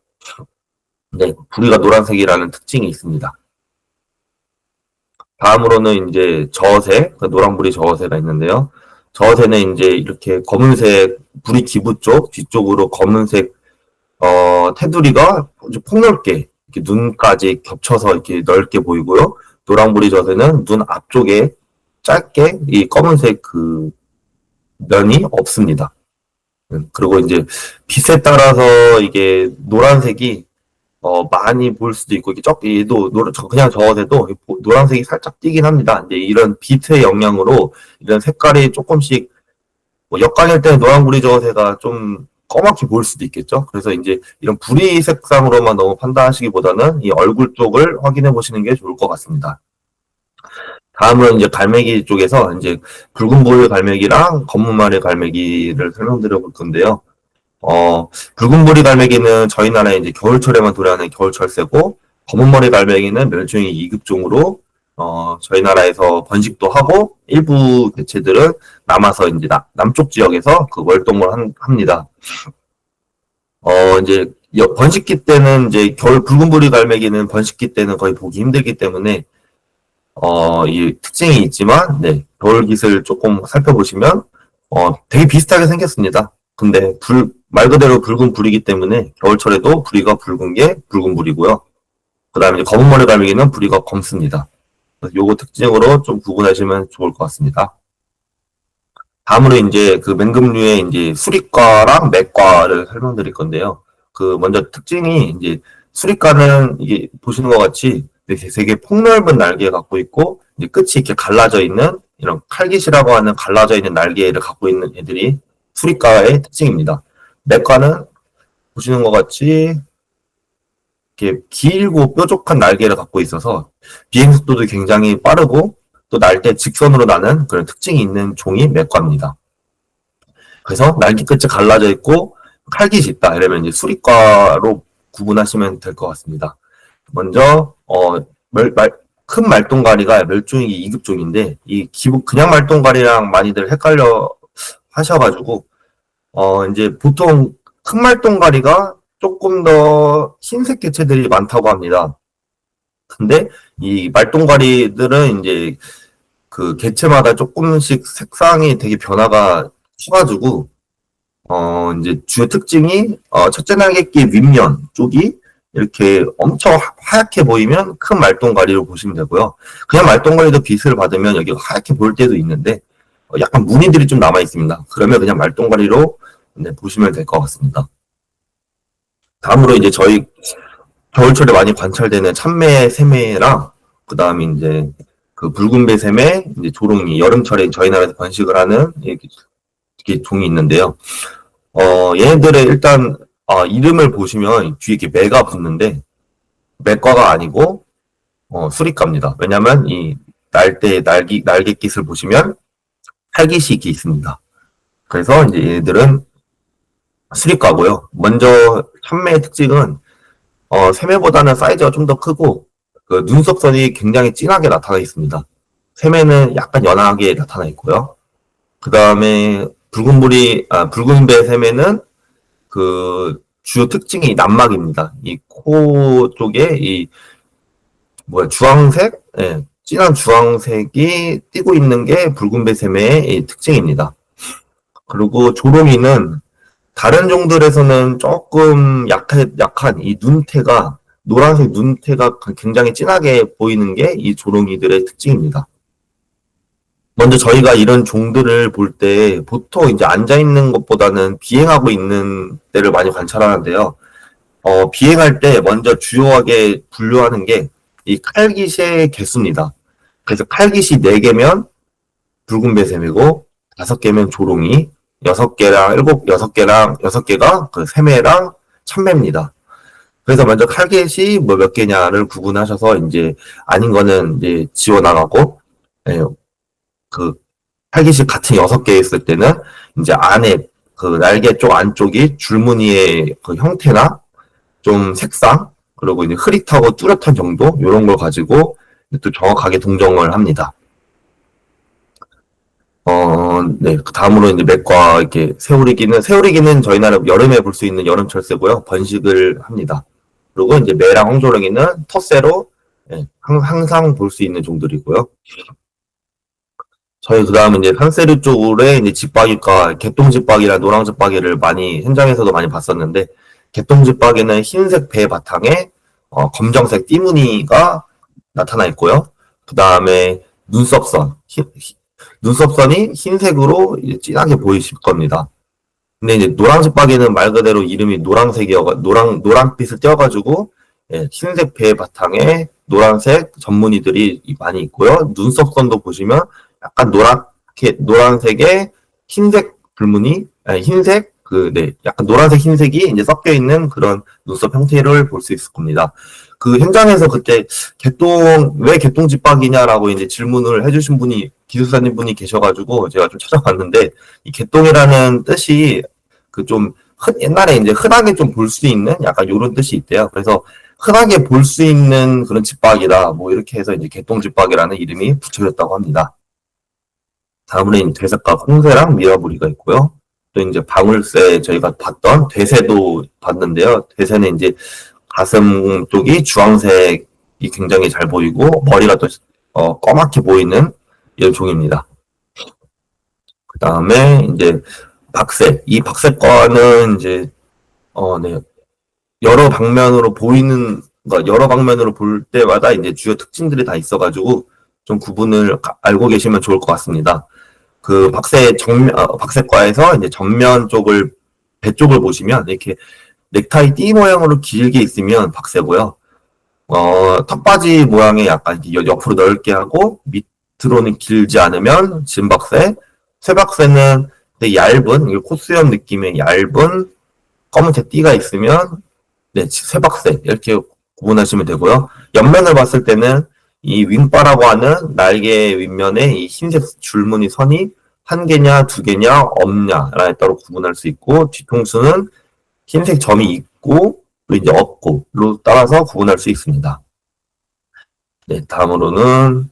네, 부리가 노란색이라는 특징이 있습니다. 다음으로는 이제 저어새, 노랑부리 저어새가 있는데요. 저어새는 이제 이렇게 검은색, 부리 기부 쪽, 뒤쪽으로 검은색, 테두리가 폭넓게, 이렇게 눈까지 겹쳐서 이렇게 넓게 보이고요. 노랑부리 저새는 눈 앞쪽에 짧게 이 검은색 그 면이 없습니다. 그리고 이제 빛에 따라서 이게 노란색이 많이 보일 수도 있고, 얘도 그냥 저어도 노란색이 살짝 띄긴 합니다. 이제 이런 빛의 영향으로 이런 색깔이 조금씩, 역광일 때는 노란부리 저어새가 좀 검맣게 보일 수도 있겠죠. 그래서 이제 이런 부리 색상으로만 너무 판단하시기보다는 이 얼굴 쪽을 확인해 보시는 게 좋을 것 같습니다. 다음은 이제 갈매기 쪽에서 이제 붉은 부리 갈매기랑 검은 마리 갈매기를 설명드려 볼 건데요. 붉은 부리 갈매기는 저희 나라에 이제 겨울철에만 도래하는 겨울철새고, 검은 머리 갈매기는 멸종위 2급종으로 저희 나라에서 번식도 하고 일부 개체들은 남아서 이제 남쪽 지역에서 그 월동을 합니다. 이제 번식기 때는 이제 붉은 부리 갈매기는 번식기 때는 거의 보기 힘들기 때문에 이 특징이 있지만, 네, 겨울깃을 조금 살펴보시면 되게 비슷하게 생겼습니다. 근데 말 그대로 붉은 부리기 때문에 겨울철에도 부리가 붉은 게 붉은 부리고요. 그 다음에 검은 머리 갈매기는 부리가 검습니다. 요거 특징으로 좀 구분하시면 좋을 것 같습니다. 다음으로 이제 그 맹금류의 이제 수리과랑 맥과를 설명드릴 건데요. 그 먼저 특징이 이제 수리과는 이게 보시는 것 같이 되게 폭넓은 날개 갖고 있고 이제 끝이 이렇게 갈라져 있는 이런 칼깃이라고 하는 갈라져 있는 날개를 갖고 있는 애들이 수리과의 특징입니다. 맥과는 보시는 것 같이 이렇게 길고 뾰족한 날개를 갖고 있어서 비행 속도도 굉장히 빠르고 또 날 때 직선으로 나는 그런 특징이 있는 종이 맥과입니다. 그래서 날개 끝이 갈라져 있고 칼깃이 있다 이러면 이제 수리과로 구분하시면 될 것 같습니다. 먼저 큰 말똥가리가 멸종위기 2급종인데 그냥 말똥가리랑 많이들 헷갈려 하셔가지고 이제 보통 큰 말똥가리가 조금 더 흰색 개체들이 많다고 합니다. 근데 이 말똥가리들은 이제 그 개체마다 조금씩 색상이 되게 변화가 커가지고 이제 주요 특징이 첫째 날개끼 윗면 쪽이 이렇게 엄청 하얗게 보이면 큰 말똥가리로 보시면 되고요. 그냥 말똥가리도 빛을 받으면 여기가 하얗게 보일 때도 있는데 약간 무늬들이 좀 남아 있습니다. 그러면 그냥 말똥가리로 보시면 될 것 같습니다. 다음으로 이제 저희 겨울철에 많이 관찰되는 참매 새매랑 그 다음에 이제 그 붉은배 새매, 이제 조롱이 여름철에 저희 나라에서 번식을 하는 이렇게 종이 있는데요. 얘네들의 일단 이름을 보시면 뒤에 이렇게 매가 붙는데 매과가 아니고 수리과입니다. 왜냐하면 이 날개깃을 보시면 활깃이 이렇게 있습니다. 그래서 이제 얘네들은 수리과고요. 먼저 참매의 특징은 새매보다는 사이즈가 좀 더 크고 그 눈썹선이 굉장히 진하게 나타나 있습니다. 새매는 약간 연하게 나타나 있고요. 그 다음에 붉은배 새매는 그 주요 특징이 난막입니다. 이 코 쪽에 주황색, 진한 주황색이 띄고 있는 게 붉은배 새매의 특징입니다. 그리고 조롱이는 다른 종들에서는 조금 약한 이 눈태가 노란색 눈태가 굉장히 진하게 보이는 게 이 조롱이들의 특징입니다. 먼저 저희가 이런 종들을 볼 때 보통 이제 앉아있는 것보다는 비행하고 있는 때를 많이 관찰하는데요. 비행할 때 먼저 주요하게 분류하는 게 이 칼깃의 개수입니다. 그래서 칼깃이 4개면 붉은배 새매고 5개면 조롱이, 6개가 그 새매랑 참매입니다. 그래서 먼저 칼깃이 몇 개냐를 구분하셔서 이제 아닌 거는 이제 지워 나가고, 그 칼깃이 같은 6개 있을 때는 이제 안에 그 날개 쪽 안쪽이 줄무늬의 그 형태나 좀 색상 그리고 이제 흐릿하고 뚜렷한 정도 이런 걸 가지고 또 정확하게 동정을 합니다. 네. 그 다음으로 이제 맥과 이렇게 새우리기는 저희 나라 여름에 볼 수 있는 여름철새고요. 번식을 합니다. 그리고 이제 매랑 홍조롱이는 텃새로 항상 볼 수 있는 종들이고요. 저희 그 다음에 이제 산세류 쪽에 이제 집박이과 개똥집박이랑 노랑집박이를 많이 현장에서도 많이 봤었는데 개똥집박이는 흰색 배 바탕에 검정색 띠무늬가 나타나 있고요. 그 다음에 눈썹선이 흰색으로 진하게 보이실 겁니다. 근데 이제 노랑집박이는 말 그대로 이름이 노란빛을 띄어가지고 흰색 배 바탕에 노란색 전무늬들이 많이 있고요. 눈썹선도 보시면 약간 노란색에 흰색 불무늬, 약간 노란색 흰색이 이제 섞여 있는 그런 눈썹 형태를 볼 수 있을 겁니다. 그 현장에서 그때 왜 개똥집박이냐라고 이제 질문을 해주신 기술사님 분이 계셔가지고 제가 좀 찾아봤는데 이 개똥이라는 뜻이 옛날에 이제 흔하게 좀 볼 수 있는 약간 요런 뜻이 있대요. 그래서 흔하게 볼 수 있는 그런 집박이다. 뭐 이렇게 해서 이제 개똥집박이라는 이름이 붙여졌다고 합니다. 다음으로 이제 되새과 콩새랑 미라부리가 있고요. 또 이제 방울새 저희가 봤던 되새도 봤는데요. 되새는 이제 가슴 쪽이 주황색이 굉장히 잘 보이고 머리가 또 검맣게 보이는 이런 종입니다. 그 다음에 이제 박새. 이 박새과는 이제 여러 방면으로 볼 때마다 이제 주요 특징들이 다 있어가지고 좀 구분을 알고 계시면 좋을 것 같습니다. 그 박새과에서 이제 전면 쪽을 배 쪽을 보시면 이렇게 넥타이 띠 모양으로 길게 있으면 박새고요. 턱받이 모양의 약간 옆으로 넓게 하고 밑으로는 길지 않으면 진박새. 쇠박새는 되게 얇은 코수염 느낌의 얇은 검은색 띠가 있으면 쇠박새 이렇게 구분하시면 되고요. 옆면을 봤을 때는 이 윙바라고 하는 날개 윗면에 이 흰색 줄무늬 선이 1개냐 2개냐 없냐라에 따라 구분할 수 있고 뒤통수는 흰색 점이 있고 또 이제 없고로 따라서 구분할 수 있습니다. 네, 다음으로는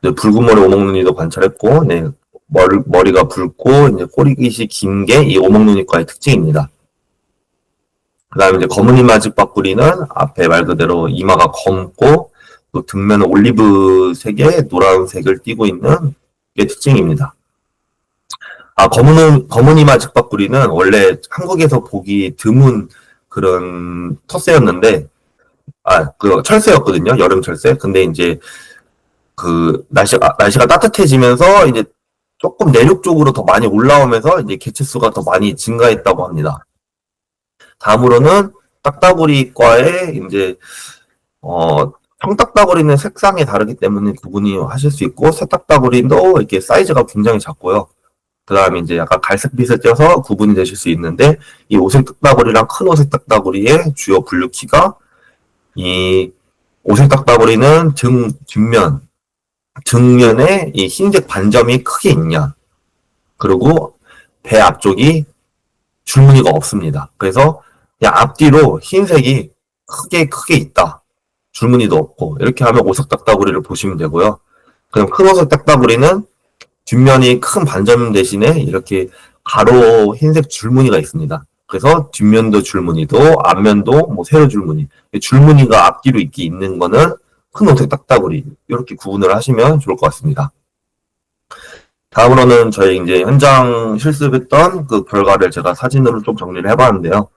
이제 붉은 머리 오목눈이도 관찰했고, 네, 머리가 붉고 이제 꼬리깃이 긴 게 이 오목눈이과의 특징입니다. 그 다음에 이제 검은 이마 직박구리는 앞에 말 그대로 이마가 검고 또 등면은 올리브색에 노란색을 띠고 있는 게 특징입니다. 검은 이마 직박구리는 원래 한국에서 보기 드문 그런 텃새였는데, 그 철새였거든요. 여름 철새. 근데 이제 그 날씨가 따뜻해지면서 이제 조금 내륙 쪽으로 더 많이 올라오면서 이제 개체수가 더 많이 증가했다고 합니다. 다음으로는 딱따구리과의 이제 청딱따구리는 색상이 다르기 때문에 구분이 하실 수 있고 새딱따구리도 이렇게 사이즈가 굉장히 작고요. 그 다음에 이제 약간 갈색빛을 띄어서 구분이 되실 수 있는데 이 오색 딱따구리랑 큰 오색 딱따구리의 주요 분류키가 이 오색 딱따구리는 등면에 이 흰색 반점이 크게 있냐, 그리고 배 앞쪽이 줄무늬가 없습니다. 그래서 그냥 앞뒤로 흰색이 크게 있다. 줄무늬도 없고 이렇게 하면 오색 딱따구리를 보시면 되고요. 그럼 큰 오색 딱따구리는 뒷면이 큰 반점 대신에 이렇게 가로 흰색 줄무늬가 있습니다. 그래서 뒷면도 줄무늬도 앞면도 뭐 세로 줄무늬, 줄무늬가 앞뒤로 있는 거는 큰 오색 딱따구리, 이렇게 구분을 하시면 좋을 것 같습니다. 다음으로는 저희 이제 현장 실습했던 그 결과를 제가 사진으로 좀 정리를 해봤는데요.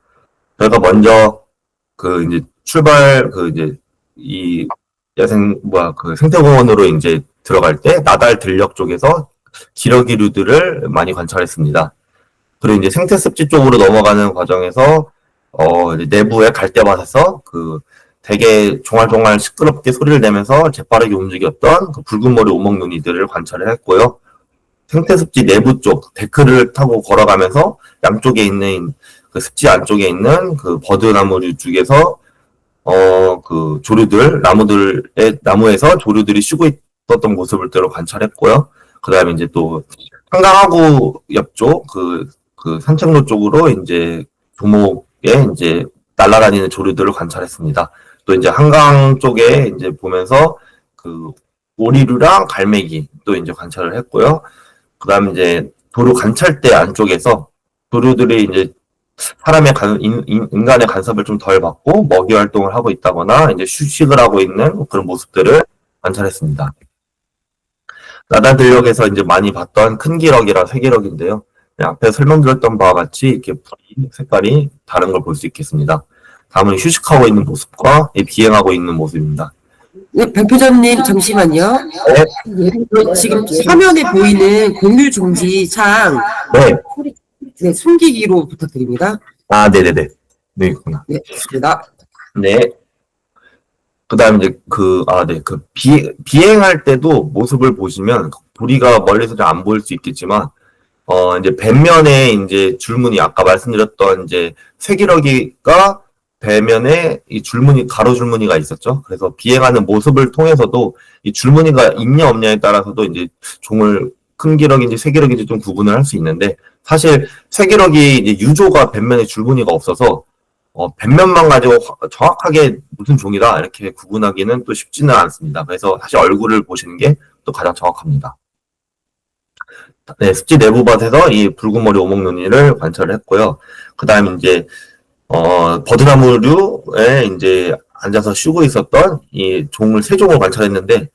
저희가 먼저 그 이제 이 그 생태공원으로 이제 들어갈 때 나달 들녘 쪽에서 기러기류들을 많이 관찰했습니다. 그리고 이제 생태습지 쪽으로 넘어가는 과정에서 이제 내부에 갈대밭에서 그 되게 종알종알 시끄럽게 소리를 내면서 재빠르게 움직였던 그 붉은 머리 오목눈이들을 관찰을 했고요. 생태습지 내부 쪽 데크를 타고 걸어가면서 양쪽에 있는 그 습지 안쪽에 있는 그 버드나무류 쪽에서 그 조류들, 나무에서 조류들이 쉬고 있었던 모습을 때로 관찰했고요. 그 다음에 이제 또 한강하구 옆쪽 그 산책로 쪽으로 이제 조목에 이제 날아다니는 조류들을 관찰했습니다. 또 이제 한강 쪽에 이제 보면서 그 오리류랑 갈매기 또 이제 관찰을 했고요. 그 다음에 이제 도로 관찰대 안쪽에서 조류들이 이제 인간의 간섭을 좀 덜 받고 먹이 활동을 하고 있다거나 이제 휴식을 하고 있는 그런 모습들을 관찰했습니다. 나달 들녘에서 이제 많이 봤던 큰 기러기랑 새기러기인데요. 앞에 설명드렸던 바와 같이 이렇게 색깔이 다른 걸 볼 수 있겠습니다. 다음은 휴식하고 있는 모습과 비행하고 있는 모습입니다. 네, 발표자님 잠시만요. 네. 지금 화면에 보이는 공유 중지 창 네, 숨기기로 부탁드립니다. 네네네. 네, 있구나. 네, 좋습니다. 네. 그 다음에 이제 비행할 때도 모습을 보시면 우리가 멀리서 좀 안 보일 수 있겠지만, 이제 뱃면에 이제 줄무늬, 아까 말씀드렸던 이제 쇠기러기가 배면에 이 줄무늬, 가로 줄무늬가 있었죠. 그래서 비행하는 모습을 통해서도 이 줄무늬가 있냐 없냐에 따라서도 이제 큰 기러기인지 쇠기러기인지 좀 구분을 할 수 있는데, 사실 쇠기러기 이제 유조가 뱃면에 줄무늬가 없어서 뱃면만 가지고 정확하게 무슨 종이다 이렇게 구분하기는 또 쉽지는 않습니다. 그래서 사실 얼굴을 보시는 게 또 가장 정확합니다. 네, 습지 내부밭에서 이 붉은 머리 오목눈이를 관찰을 했고요. 그 다음에 이제 버드나무류에 이제 앉아서 쉬고 있었던 이 세 종을 관찰했는데,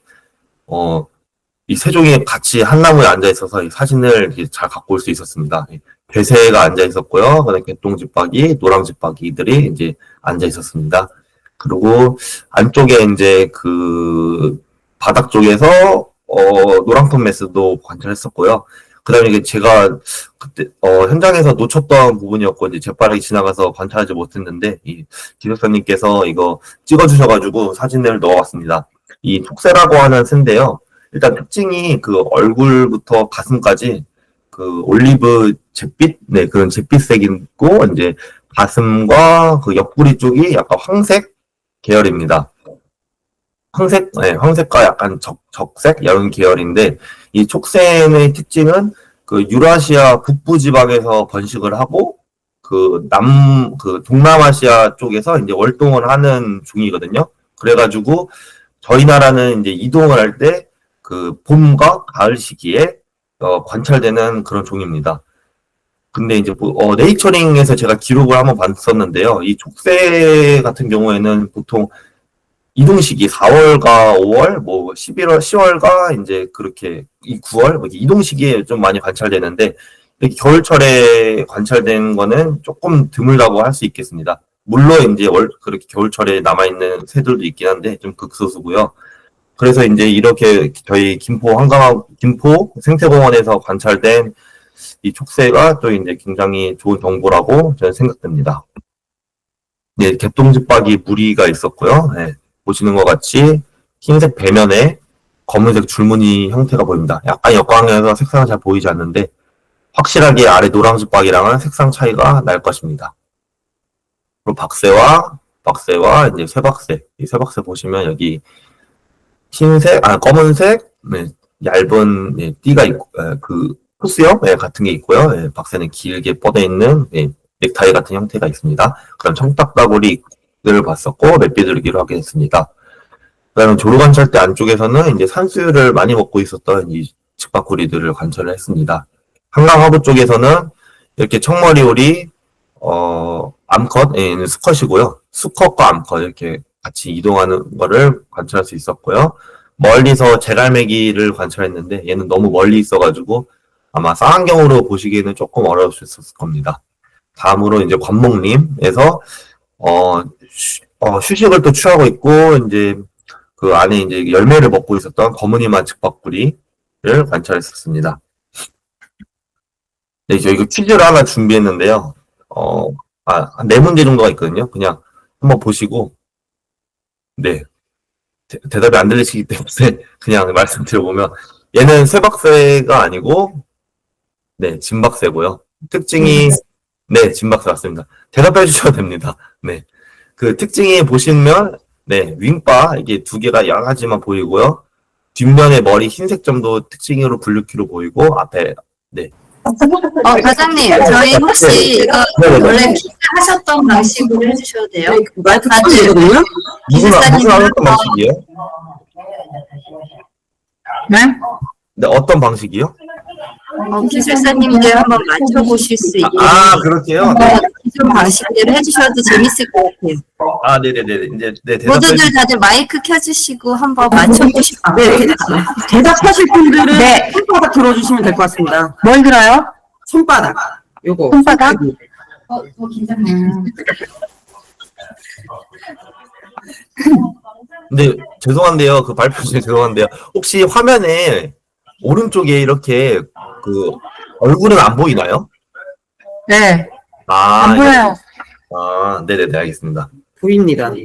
이 세 종이 같이 한 나무에 앉아 있어서 이 사진을 잘 갖고 올 수 있었습니다. 괴새가 앉아 있었고요. 그다음에 개똥집박이, 노랑집박이들이 이제 앉아 있었습니다. 그리고 안쪽에 이제 그 바닥 쪽에서 노랑톤 메스도 관찰했었고요. 그다음에 이게 제가 그때 현장에서 놓쳤던 부분이었고 이제 재빠르게 지나가서 관찰하지 못했는데 이 기획사님께서 이거 찍어주셔가지고 사진을 넣어왔습니다. 이 톡새라고 하는 새인데요. 일단 특징이 그 얼굴부터 가슴까지 그 올리브 잿빛, 네, 그런 잿빛색이고, 이제 가슴과 그 옆구리 쪽이 약간 황색 계열입니다. 황색과 약간 적색? 이런 계열인데, 이 촉새의 특징은 그 유라시아 북부 지방에서 번식을 하고, 그 동남아시아 쪽에서 이제 월동을 하는 종이거든요. 그래가지고 저희 나라는 이제 이동을 할 때 그 봄과 가을 시기에 관찰되는 그런 종입니다. 근데 이제 네이처링에서 제가 기록을 한번 봤었는데요. 이 족새 같은 경우에는 보통 이동 시기 4월과 5월, 뭐 11월, 10월과 이제 그렇게 이 9월 뭐 이동 시기에 좀 많이 관찰되는데 이렇게 겨울철에 관찰된 거는 조금 드물다고 할 수 있겠습니다. 물론 이제 그렇게 겨울철에 남아있는 새들도 있긴 한데 좀 극소수고요. 그래서 이제 이렇게 저희 김포 생태공원에서 관찰된 이 촉새가 또 이제 굉장히 좋은 정보라고 저는 생각됩니다. 네, 개똥집박이 무리가 있었고요. 네, 보시는 것 같이 흰색 배면에 검은색 줄무늬 형태가 보입니다. 약간 역광에서 색상은 잘 보이지 않는데 확실하게 아래 노랑집박이랑은 색상 차이가 날 것입니다. 그리고 박새와 이제 쇠박새. 이 쇠박새 보시면 여기 검은색, 네, 얇은 네, 띠가 있고, 그 푸스형 네, 같은 게 있고요. 네, 박새는 길게 뻗어 있는 네, 넥타이 같은 형태가 있습니다. 그다음 청딱따구리를 봤었고 맷비둘기를 확인했습니다. 그다음 조루 관찰 때 안쪽에서는 이제 산수유를 많이 먹고 있었던 이 집박구리들을 관찰을 했습니다. 한강하부 쪽에서는 이렇게 청머리 오리, 암컷, 예, 수컷이고요. 수컷과 암컷 이렇게 같이 이동하는 거를 관찰할 수 있었고요. 멀리서 제갈매기를 관찰했는데 얘는 너무 멀리 있어가지고 아마 쌍안경으로 보시기에는 조금 어려우셨을 겁니다. 다음으로 이제 관목림에서 휴식을 또 취하고 있고 이제 그 안에 이제 열매를 먹고 있었던 거무늬만 집박구리를 관찰했었습니다. 네, 저희가 퀴즈를 하나 준비했는데요. 한 4문제 정도가 있거든요. 그냥 한번 보시고 네. 대답이 안 들리시기 때문에 그냥 말씀드려보면 얘는 쇠박새가 아니고 네, 진박새고요. 특징이 네, 진박새 맞습니다. 대답해 주셔도 됩니다. 네. 그 특징이 보시면 네, 윙바 이게 2개가 양하지만 보이고요. 뒷면에 머리 흰색 점도 특징으로 블루키로 보이고 앞에 네. 과장님, 저희 혹시 이거 원래 퀴즈 하셨던 방식으로 해주셔도 돼요? 네, 마이크 켜주거든요. 무슨 어떤 방식이요? 네? 네, 어떤 방식이요? 기술사님들 한번 맞춰보실 수 있게 그렇게요? 네. 기존 방식대로 해주셔도 재밌을 것 같아요. 네네네. 이제 네, 모두들 다들 마이크 켜주시고 한번 맞춰보시고. 네, 대답하실 분들은 손바닥 들어주시면 될 것 같습니다. 뭘 들어요? 손바닥. 요거. 손바닥? 근데 죄송한데요. 그 발표 중에 죄송한데요. 혹시 화면에 오른쪽에 이렇게 그 얼굴은 안 보이나요? 네. 안 보여요. 네네네, 알겠습니다. 보입니다. 저는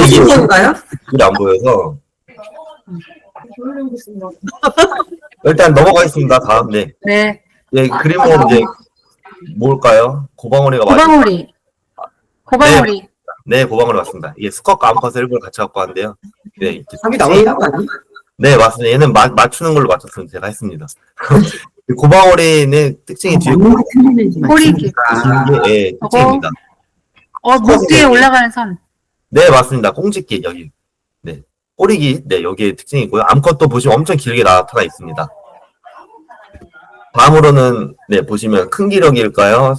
이게 보이는가요? 얼굴이 안 보여서. 일단 넘어가겠습니다. 다음, 네. 네. 네, 그림은 이제 뭘까요? 고방어리가 맞죠? 고방오리. 고방오리. 네, 고방어리 맞습니다. 이게 수컷과 암컷을 일부러 같이 갖고 왔는데요. 네, 이렇게 답이 나오는 거 아니에요? 네, 맞습니다. 얘는 맞추는 걸로 맞췄으면 제가 했습니다. 고방어리는 특징이 뒤에 꼬리기. 게 특징입니다. 목 뒤에 올라가는 선. 네, 맞습니다. 꽁짓기 여기. 네, 꼬리기. 네, 여기에 특징이 있고요. 암컷도 보시면 엄청 길게 나타나 있습니다. 다음으로는 네, 보시면 큰 기력일까요?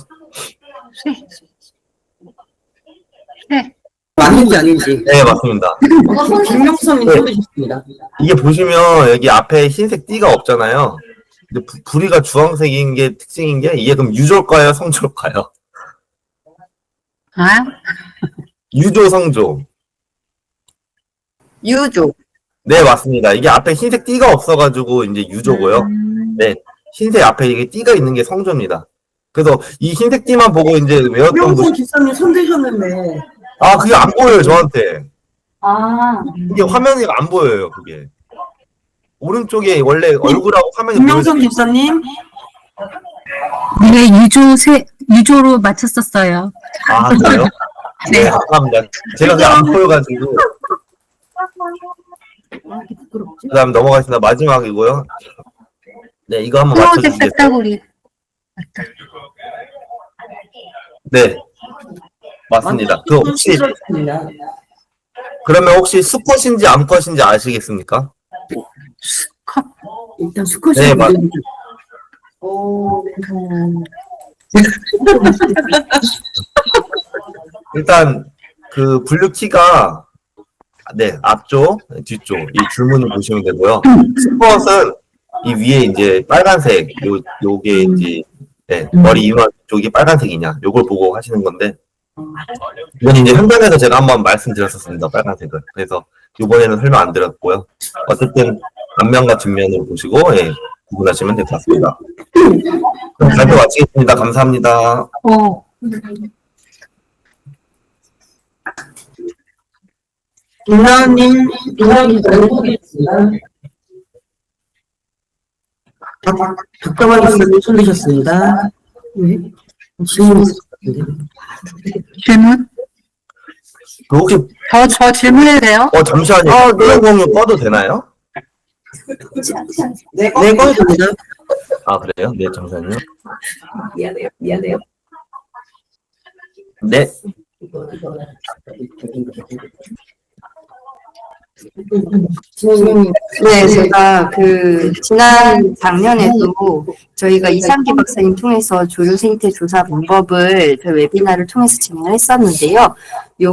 네. 맞는지 아닌지. 네, 맞습니다. 김명선님 해주셨습니다. 이게 보시면 여기 앞에 흰색 띠가 없잖아요. 근데 부리가 주황색인 게 특징인 게 이게 그럼 유조일까요? 성조일까요? 유조, 성조. 유조. 네, 맞습니다. 이게 앞에 흰색 띠가 없어가지고 이제 유조고요. 네, 흰색 앞에 이게 띠가 있는 게 성조입니다. 그래서 이 흰색 띠만 보고 이제 외웠던 김명선 기사님 손대셨는데. 그게 안 보여요, 저한테. 아. 이게 화면이 안 보여요, 그게. 오른쪽에 원래 얼굴하고 화면이 김명선 기사님. 네, 유조로 맞췄었어요. 그래요? 네. 네, 감사합니다. 제가 그게 안 보여가지고. 그 다음 넘어가겠습니다. 마지막이고요. 네, 이거 한번 초록색 맞춰주시겠어요? 싹다구리. 네, 맞습니다. 그 혹시 그러면 혹시 수컷인지 암컷인지 아시겠습니까? 일단 수컷이 네, 맞- 일단 그 분류 키가 네, 앞쪽, 뒤쪽 이 줄무늬 보시면 되고요. 수컷은 이 위에 이제 빨간색 요게 이제 네, 머리 이마 쪽이 빨간색이냐 요걸 보고 하시는 건데 이건 이제 현장에서 제가 한번 말씀드렸었습니다. 빨간색을. 그래서 이번에는 설명 안 드렸고요. 어쨌든 앞면과 뒷면을 보시고 예, 구분하시면 될 것 같습니다. 그럼 발표 마치겠습니다. 감사합니다. 김나은님 보겠습니다. 박정환 교수님 손 드셨습니다. 네. 질문 질문? 그 혹시 저 질문해도 돼요? 잠시만요. 노래 공유 꺼도 되나요? 네, 꺼도 됩니다. 아 그래요? 네 잠시만요. 미안해요. 네. 네, 제가 지난 작년에도 저희가 이상기 박사님 통해서 조류 생태 조사 방법을 저희 웨비나를 통해서 진행을 했었는데요. 요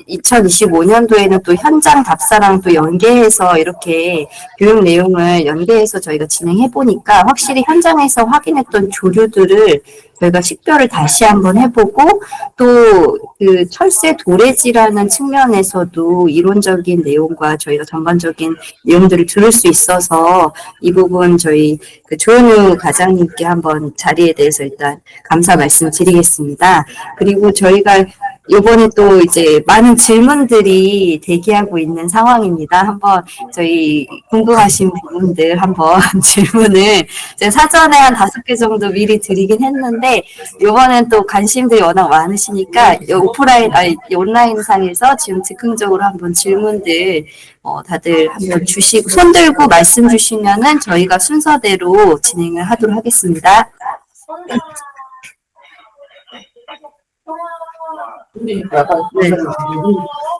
2025년도에는 또 현장 답사랑 또 연계해서 이렇게 교육 내용을 연계해서 저희가 진행해 보니까 확실히 현장에서 확인했던 조류들을 저희가 식별을 다시 한번 해보고 또 그 철새 도래지라는 측면에서도 이론적인 내용과 저희가 전반적인 내용들을 들을 수 있어서 이 부분 저희 그 조은우 과장님께 한번 자리에 대해서 일단 감사 말씀드리겠습니다. 그리고 저희가 이번에 또 이제 많은 질문들이 대기하고 있는 상황입니다. 한번 저희 궁금하신 부분들 한번 질문을 제가 사전에 한 5개 정도 미리 드리긴 했는데 이번엔 또 관심들이 워낙 많으시니까 온라인 상에서 지금 즉흥적으로 한번 질문들 다들 한번 주시고 손 들고 말씀 주시면은 저희가 순서대로 진행을 하도록 하겠습니다.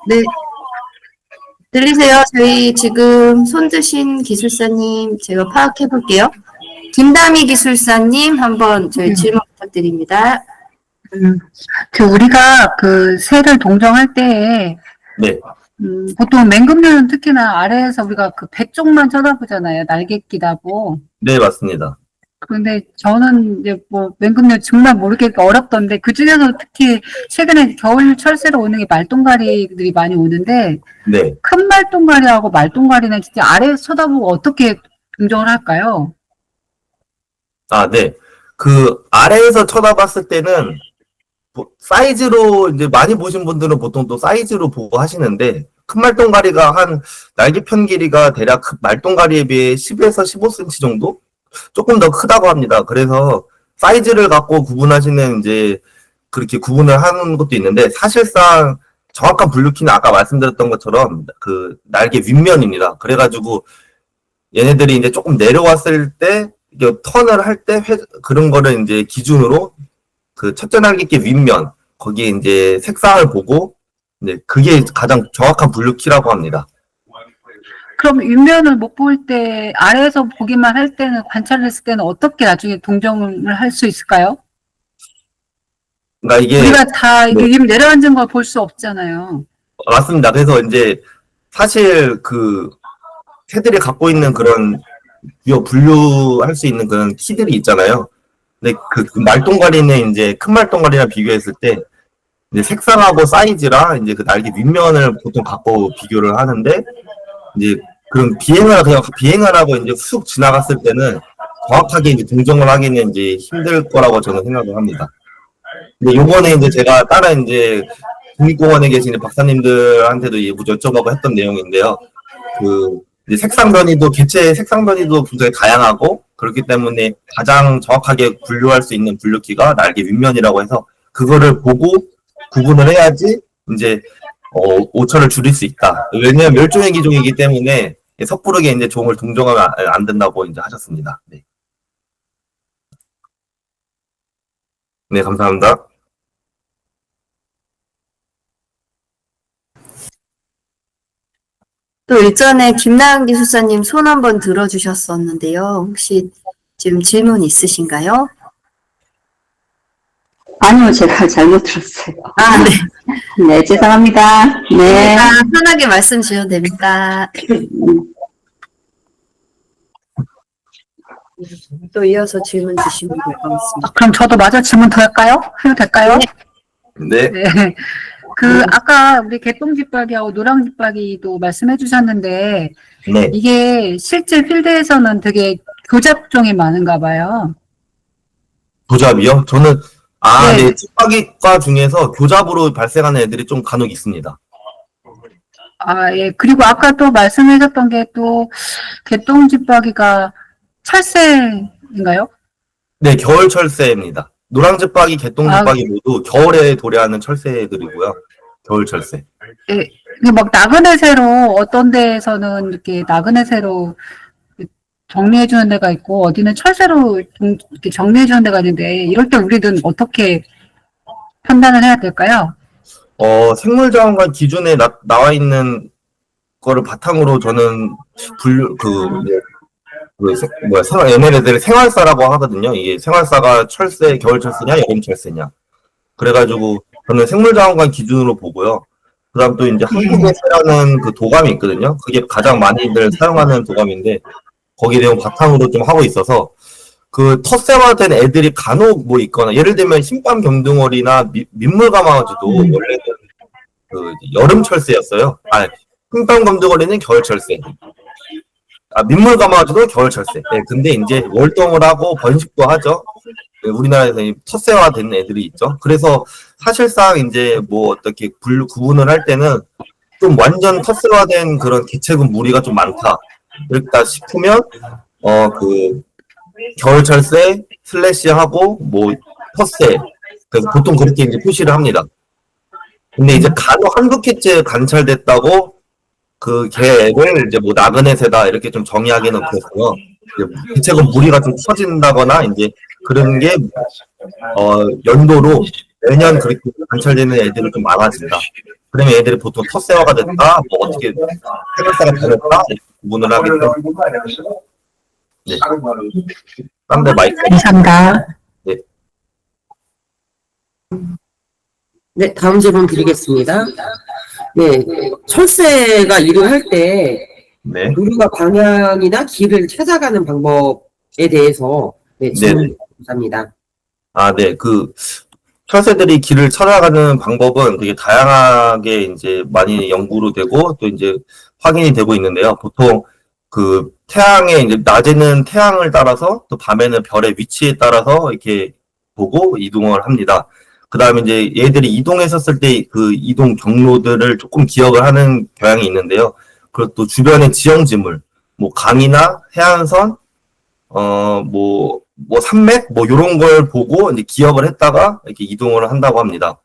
네. 들리세요? 저희 지금 손 드신 기술사님 제가 파악해 볼게요. 김다미 기술사님 한번 저희 질문 부탁드립니다. 우리가 새를 동정할 때에 네. 보통 맹금류는 특히나 아래에서 우리가 배 쪽만 쳐다보잖아요. 날갯기라고. 네, 맞습니다. 그런데 저는 이제 맹금류 정말 모르겠고 어렵던데 그 중에서 특히 최근에 겨울 철새로 오는 게 말똥가리들이 많이 오는데 네. 큰 말똥가리하고 말똥가리는 진짜 아래에서 쳐다보고 어떻게 동정을 할까요? 아, 네. 그 아래에서 쳐다봤을 때는 사이즈로 이제 많이 보신 분들은 보통 또 사이즈로 보고 하시는데 큰 말똥가리가 한 날개편 길이가 대략 말똥가리에 비해 10에서 15cm 정도? 조금 더 크다고 합니다. 그래서 사이즈를 갖고 구분하시는 이제 그렇게 구분을 하는 것도 있는데 사실상 정확한 분류키는 아까 말씀드렸던 것처럼 그 날개 윗면입니다. 그래가지고 얘네들이 이제 조금 내려왔을 때 이게 턴을 할 때 그런 거를 이제 기준으로 그 첫째 날개끼 윗면 거기에 이제 색상을 보고 이제 그게 가장 정확한 분류키라고 합니다. 그럼 윗면을 못 볼 때 아래에서 보기만 할 때는 관찰했을 때는 어떻게 나중에 동정을 할 수 있을까요? 그러니까 이게 우리가 다 이게 네. 내려앉은 걸 볼 수 없잖아요. 맞습니다. 그래서 이제 사실 그 새들이 갖고 있는 그런 분류할 수 있는 그런 키들이 있잖아요. 근데 그 말똥가리는 이제 큰 말똥가리랑 비교했을 때 이제 색상하고 사이즈랑 이제 그 날개 윗면을 보통 갖고 비교를 하는데 이제 그런 비행을 하고 이제 쑥 지나갔을 때는 정확하게 이제 동정을 하기는 이제 힘들 거라고 저는 생각을 합니다. 근데 요번에 이제 제가 다른 이제 국립공원에 계신 박사님들한테도 여쭤보고 했던 내용인데요. 이제 개체의 색상 변이도 굉장히 다양하고 그렇기 때문에 가장 정확하게 분류할 수 있는 분류키가 날개 윗면이라고 해서 그거를 보고 구분을 해야지 이제 오차를 줄일 수 있다. 왜냐하면 멸종의 기종이기 때문에 섣부르게 이제 종을 동정하면 안 된다고 이제 하셨습니다. 네. 네, 감사합니다. 또 일전에 김나은 기술사님 손 한번 들어주셨었는데요. 혹시 지금 질문 있으신가요? 아니요, 제가 잘못 들었어요. 아, 네. 네, 죄송합니다. 네. 편하게 말씀 주셔도 됩니다. 또 이어서 질문 주시면 될 것 같습니다. 그럼 저도 마저 질문 더 할까요? 해도 될까요? 네. 네. 아까 우리 개똥집박이하고 노랑집박이도 말씀해 주셨는데, 네. 이게 실제 필드에서는 되게 교잡종이 많은가 봐요. 교잡이요? 저는, 네. 네. 집박이과 중에서 교잡으로 발생하는 애들이 좀 간혹 있습니다. 예. 그리고 아까 또 말씀하셨던 게 또 개똥집박이가 철새인가요? 네, 겨울 철새입니다. 노랑집박이, 개똥집박이 모두 겨울에 도래하는 철새들이고요. 겨울 철새. 이게 막 나그네 새로 어떤 데에서는 이렇게 나그네 새로 정리해 주는 데가 있고 어디는 철새로 이렇게 정리해 주는 데가 있는데 이럴 때 우리는 어떻게 판단을 해야 될까요? 생물자원관 기준에 나와 있는 거를 바탕으로 저는 얘네들의 생활사라고 하거든요. 이게 생활사가 철새, 겨울 철새냐, 여름 철새냐. 그래가지고 저는 생물자원관 기준으로 보고요. 그다음 또 이제 한국의 새라는 그 도감이 있거든요. 그게 가장 많이들 사용하는 도감인데 거기에 대한 바탕으로 좀 하고 있어서 그 텃새화된 애들이 간혹 뭐 있거나 예를 들면 신밤 gem둥어리나 민물가마지도 원래는 그 여름 철새였어요. 신밤 gem둥어리는 겨울 철새. 민물가마지도 겨울 철새. 네, 근데 이제 월동을 하고 번식도 하죠. 네, 우리나라에서 텃새화된 애들이 있죠. 그래서 사실상 이제 뭐 어떻게 구분을 할 때는 좀 완전 텃새화된 그런 개체군 무리가 좀 많다. 그렇다 싶으면 겨울 철새 슬래시하고 뭐 텃새. 그래서 보통 그렇게 이제 표시를 합니다. 근데 이제 간혹 한두 개째 관찰됐다고 그 개를 이제 뭐 나그네 새다 이렇게 좀 정의하기는 그렇고요. 개체군 무리가 좀 커진다거나 이제 그런 게 연도로 매년 그렇게 관찰되는 애들이 좀 많아진다. 그러면 애들이 보통 텃새화가 됐다, 뭐 어떻게 생활사가 변했다 이렇게 구분을 하기 때문에. 네. 딴데 마이크. 감사합니다. 네. 네, 다음 질문 드리겠습니다. 네, 철새가 이동할 때 네. 누리가 방향이나 길을 찾아가는 방법에 대해서 질문 감사합니다. 네. 철새들이 길을 찾아가는 방법은 되게 다양하게 이제 많이 연구로 되고 또 이제 확인이 되고 있는데요. 보통 이제 낮에는 태양을 따라서 또 밤에는 별의 위치에 따라서 이렇게 보고 이동을 합니다. 그 다음에 이제 얘들이 이동했었을 때 그 이동 경로들을 조금 기억을 하는 경향이 있는데요. 그리고 또 주변의 지형지물, 뭐 강이나 해안선, 산맥, 요런 걸 보고 이제 기억을 했다가 이렇게 이동을 한다고 합니다.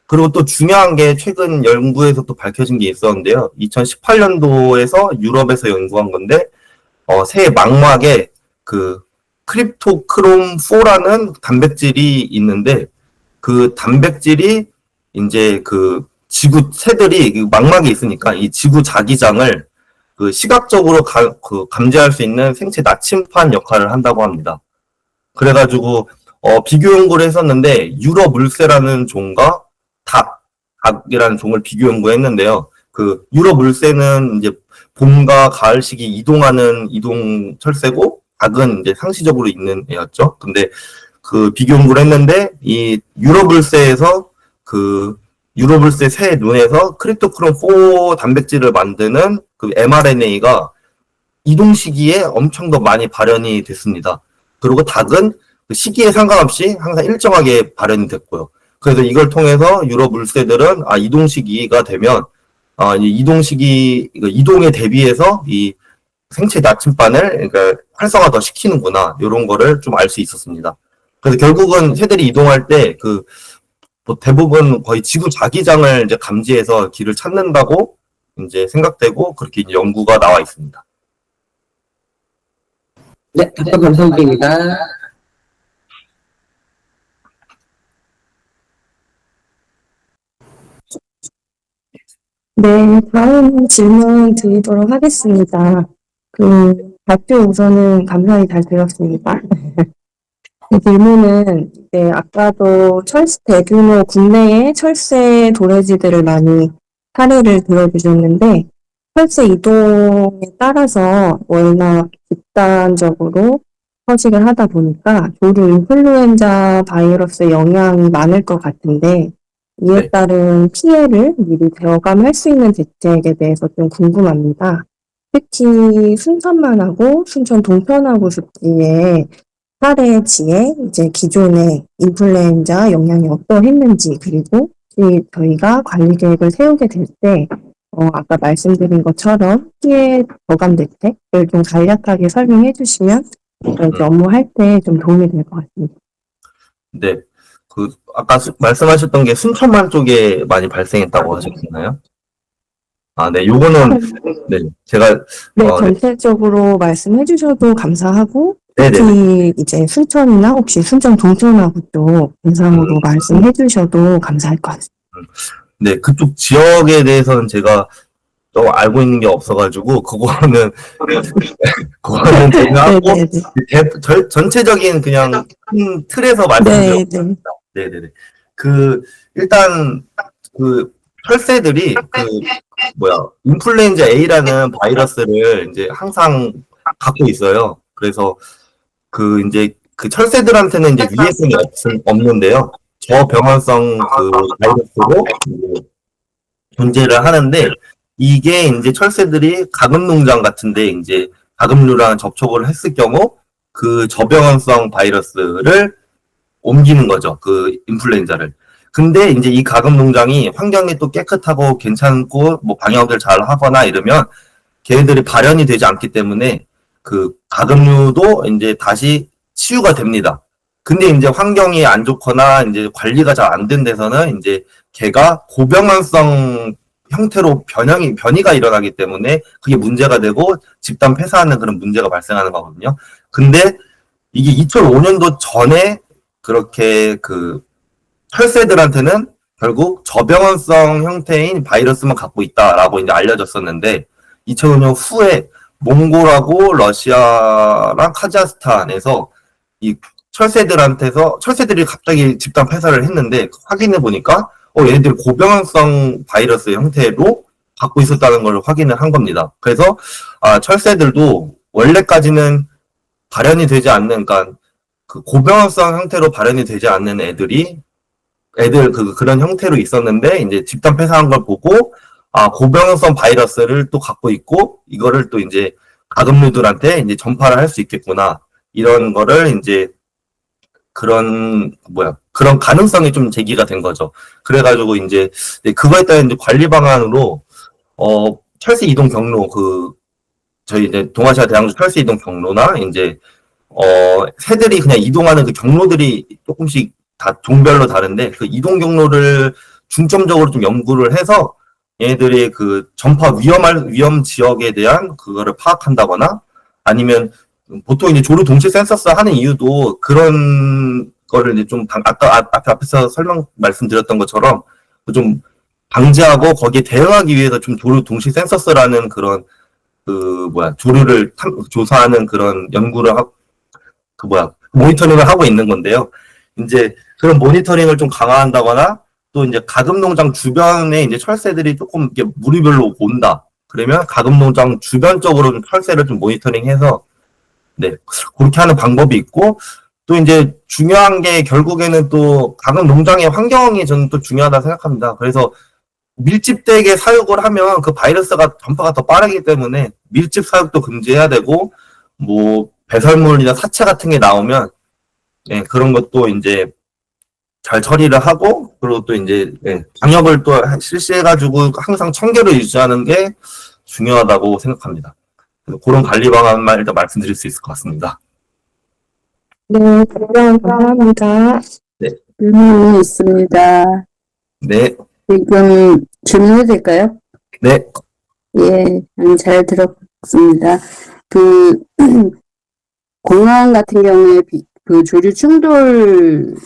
그리고 또 중요한 게 최근 연구에서 또 밝혀진 게 있었는데요. 2018년도에서 유럽에서 연구한 건데, 새 망막에 크립토크롬4라는 단백질이 있는데, 그 단백질이 이제 새들이 망막에 있으니까 이 지구 자기장을 시각적으로 감지할 수 있는 생체 나침판 역할을 한다고 합니다. 그래가지고 비교 연구를 했었는데 유럽 물새라는 종과 닭이라는 종을 비교 연구했는데요. 유럽 물새는 이제 봄과 가을 시기 이동하는 이동 철새고 닭은 이제 상시적으로 있는 애였죠. 근데 비교 연구를 했는데 이 유럽 물새에서 유럽 물새 새 눈에서 크립토크롬4 단백질을 만드는 mRNA가 이동 시기에 엄청 더 많이 발현이 됐습니다. 그리고 닭은 시기에 상관없이 항상 일정하게 발현이 됐고요. 그래서 이걸 통해서 유럽 물새들은 이동 시기가 되면 이동에 대비해서 이 생체 나침반을 그러니까 활성화 더 시키는구나 이런 거를 좀 알 수 있었습니다. 그래서 결국은 새들이 이동할 때 대부분 거의 지구 자기장을 이제 감지해서 길을 찾는다고 이제 생각되고 그렇게 이제 연구가 나와 있습니다. 네, 답변 감사드립니다. 네, 다음 질문 드리도록 하겠습니다. 발표 우선은 감사히 잘 들었습니다. 이 질문은, 네, 아까도 대규모 국내의 철새 도래지들을 많이 사례를 들어주셨는데, 철새 이동에 따라서 워낙 집단적으로 서식을 하다 보니까 조류 인플루엔자 바이러스의 영향이 많을 것 같은데, 이에 네. 따른 피해를 미리 저감할 수 있는 대책에 대해서 좀 궁금합니다. 특히 순천만하고 순천 동편하구 습지의 사례지에 이제 기존의 인플루엔자 영향이 어떠했는지, 그리고 저희가 관리 계획을 세우게 될 때, 아까 말씀드린 것처럼 피해 저감 대책을 좀 간략하게 설명해 주시면 이제 업무할 때 좀 도움이 될 것 같습니다. 네. 아까 말씀하셨던 게 순천만 쪽에 많이 발생했다고 하셨나요? 아, 네. 요거는, 네. 제가, 네, 네. 전체적으로 말씀해 주셔도 감사하고, 네네. 특히 이제 순천이나 혹시 순천 동천하구 쪽 대상으로 말씀해 주셔도 감사할 것 같습니다. 네. 그쪽 지역에 대해서는 제가 좀 알고 있는 게 없어가지고, 그거는 제가 하고, 전체적인 그냥 큰 틀에서 말씀드렸습니다. 네네네. 일단, 철새들이, 인플루엔자 A라는 바이러스를 이제 항상 갖고 있어요. 그래서, 이제, 철새들한테는 이제 위해성이 없는데요. 저병원성 바이러스로 존재를 하는데, 이게 이제 철새들이 가금농장 같은데 이제 가금류랑 접촉을 했을 경우 그 저병원성 바이러스를 옮기는 거죠. 인플루엔자를. 근데 이제 이 가금농장이 환경이 또 깨끗하고 괜찮고 뭐 방역을 잘 하거나 이러면 걔네들이 발현이 되지 않기 때문에 가금류도 이제 다시 치유가 됩니다. 근데 이제 환경이 안 좋거나 이제 관리가 잘 안 된 데서는 이제 걔가 고병원성 형태로 변이가 일어나기 때문에 그게 문제가 되고 집단 폐사하는 그런 문제가 발생하는 거거든요. 근데 이게 2005년도 전에 그렇게 철새들한테는 결국 저병원성 형태인 바이러스만 갖고 있다라고 이제 알려졌었는데 2005년 후에 몽골하고 러시아랑 카자흐스탄에서 이 철새들이 갑자기 집단 폐사를 했는데 확인해 보니까 얘네들이 고병원성 바이러스 형태로 갖고 있었다는 걸 확인을 한 겁니다. 그래서 철새들도 원래까지는 발현이 되지 않는, 그러니까 고병원성 형태로 발현이 되지 않는 그런 형태로 있었는데 이제 집단 폐사한 걸 보고 고병원성 바이러스를 또 갖고 있고 이거를 또 이제 가금류들한테 이제 전파를 할 수 있겠구나 이런 거를 이제 그런 가능성이 좀 제기가 된 거죠. 그래가지고 이제 그거에 따른 이제 관리 방안으로 철새 이동 경로 저희 이제 동아시아 대항구 철새 이동 경로나 이제 새들이 그냥 이동하는 그 경로들이 조금씩 다 종별로 다른데 그 이동 경로를 중점적으로 좀 연구를 해서 얘네들이 전파 위험 지역에 대한 그거를 파악한다거나 아니면 보통 이제 조류 동시 센서스 하는 이유도 그런 거를 이제 좀 앞에서 말씀드렸던 것처럼 좀 방지하고 거기에 대응하기 위해서 좀 조류 동시 센서스라는 그런 조류를 조사하는 그런 연구를 모니터링을 하고 있는 건데요. 이제 그런 모니터링을 좀 강화한다거나 또 이제 가금농장 주변에 이제 철새들이 조금 이렇게 무리별로 온다. 그러면 가금농장 주변 쪽으로 좀 철새를 좀 모니터링해서 네, 그렇게 하는 방법이 있고, 또 이제 중요한 게 결국에는 또 가금 농장의 환경이 저는 또 중요하다 생각합니다. 그래서 밀집되게 사육을 하면 그 바이러스가 전파가 더 빠르기 때문에 밀집 사육도 금지해야 되고, 뭐 배설물이나 사체 같은 게 나오면 예, 그런 것도 이제 잘 처리를 하고, 그리고 또 이제 방역을 또 실시해가지고 항상 청결을 유지하는 게 중요하다고 생각합니다. 그런 관리 방안만 일단 말씀드릴 수 있을 것 같습니다. 네, 답변 감사합니다. 네. 질문이 있습니다. 네. 지금 질문해도 될까요? 네. 예, 잘 들었습니다. 공항 같은 경우에 조류 충돌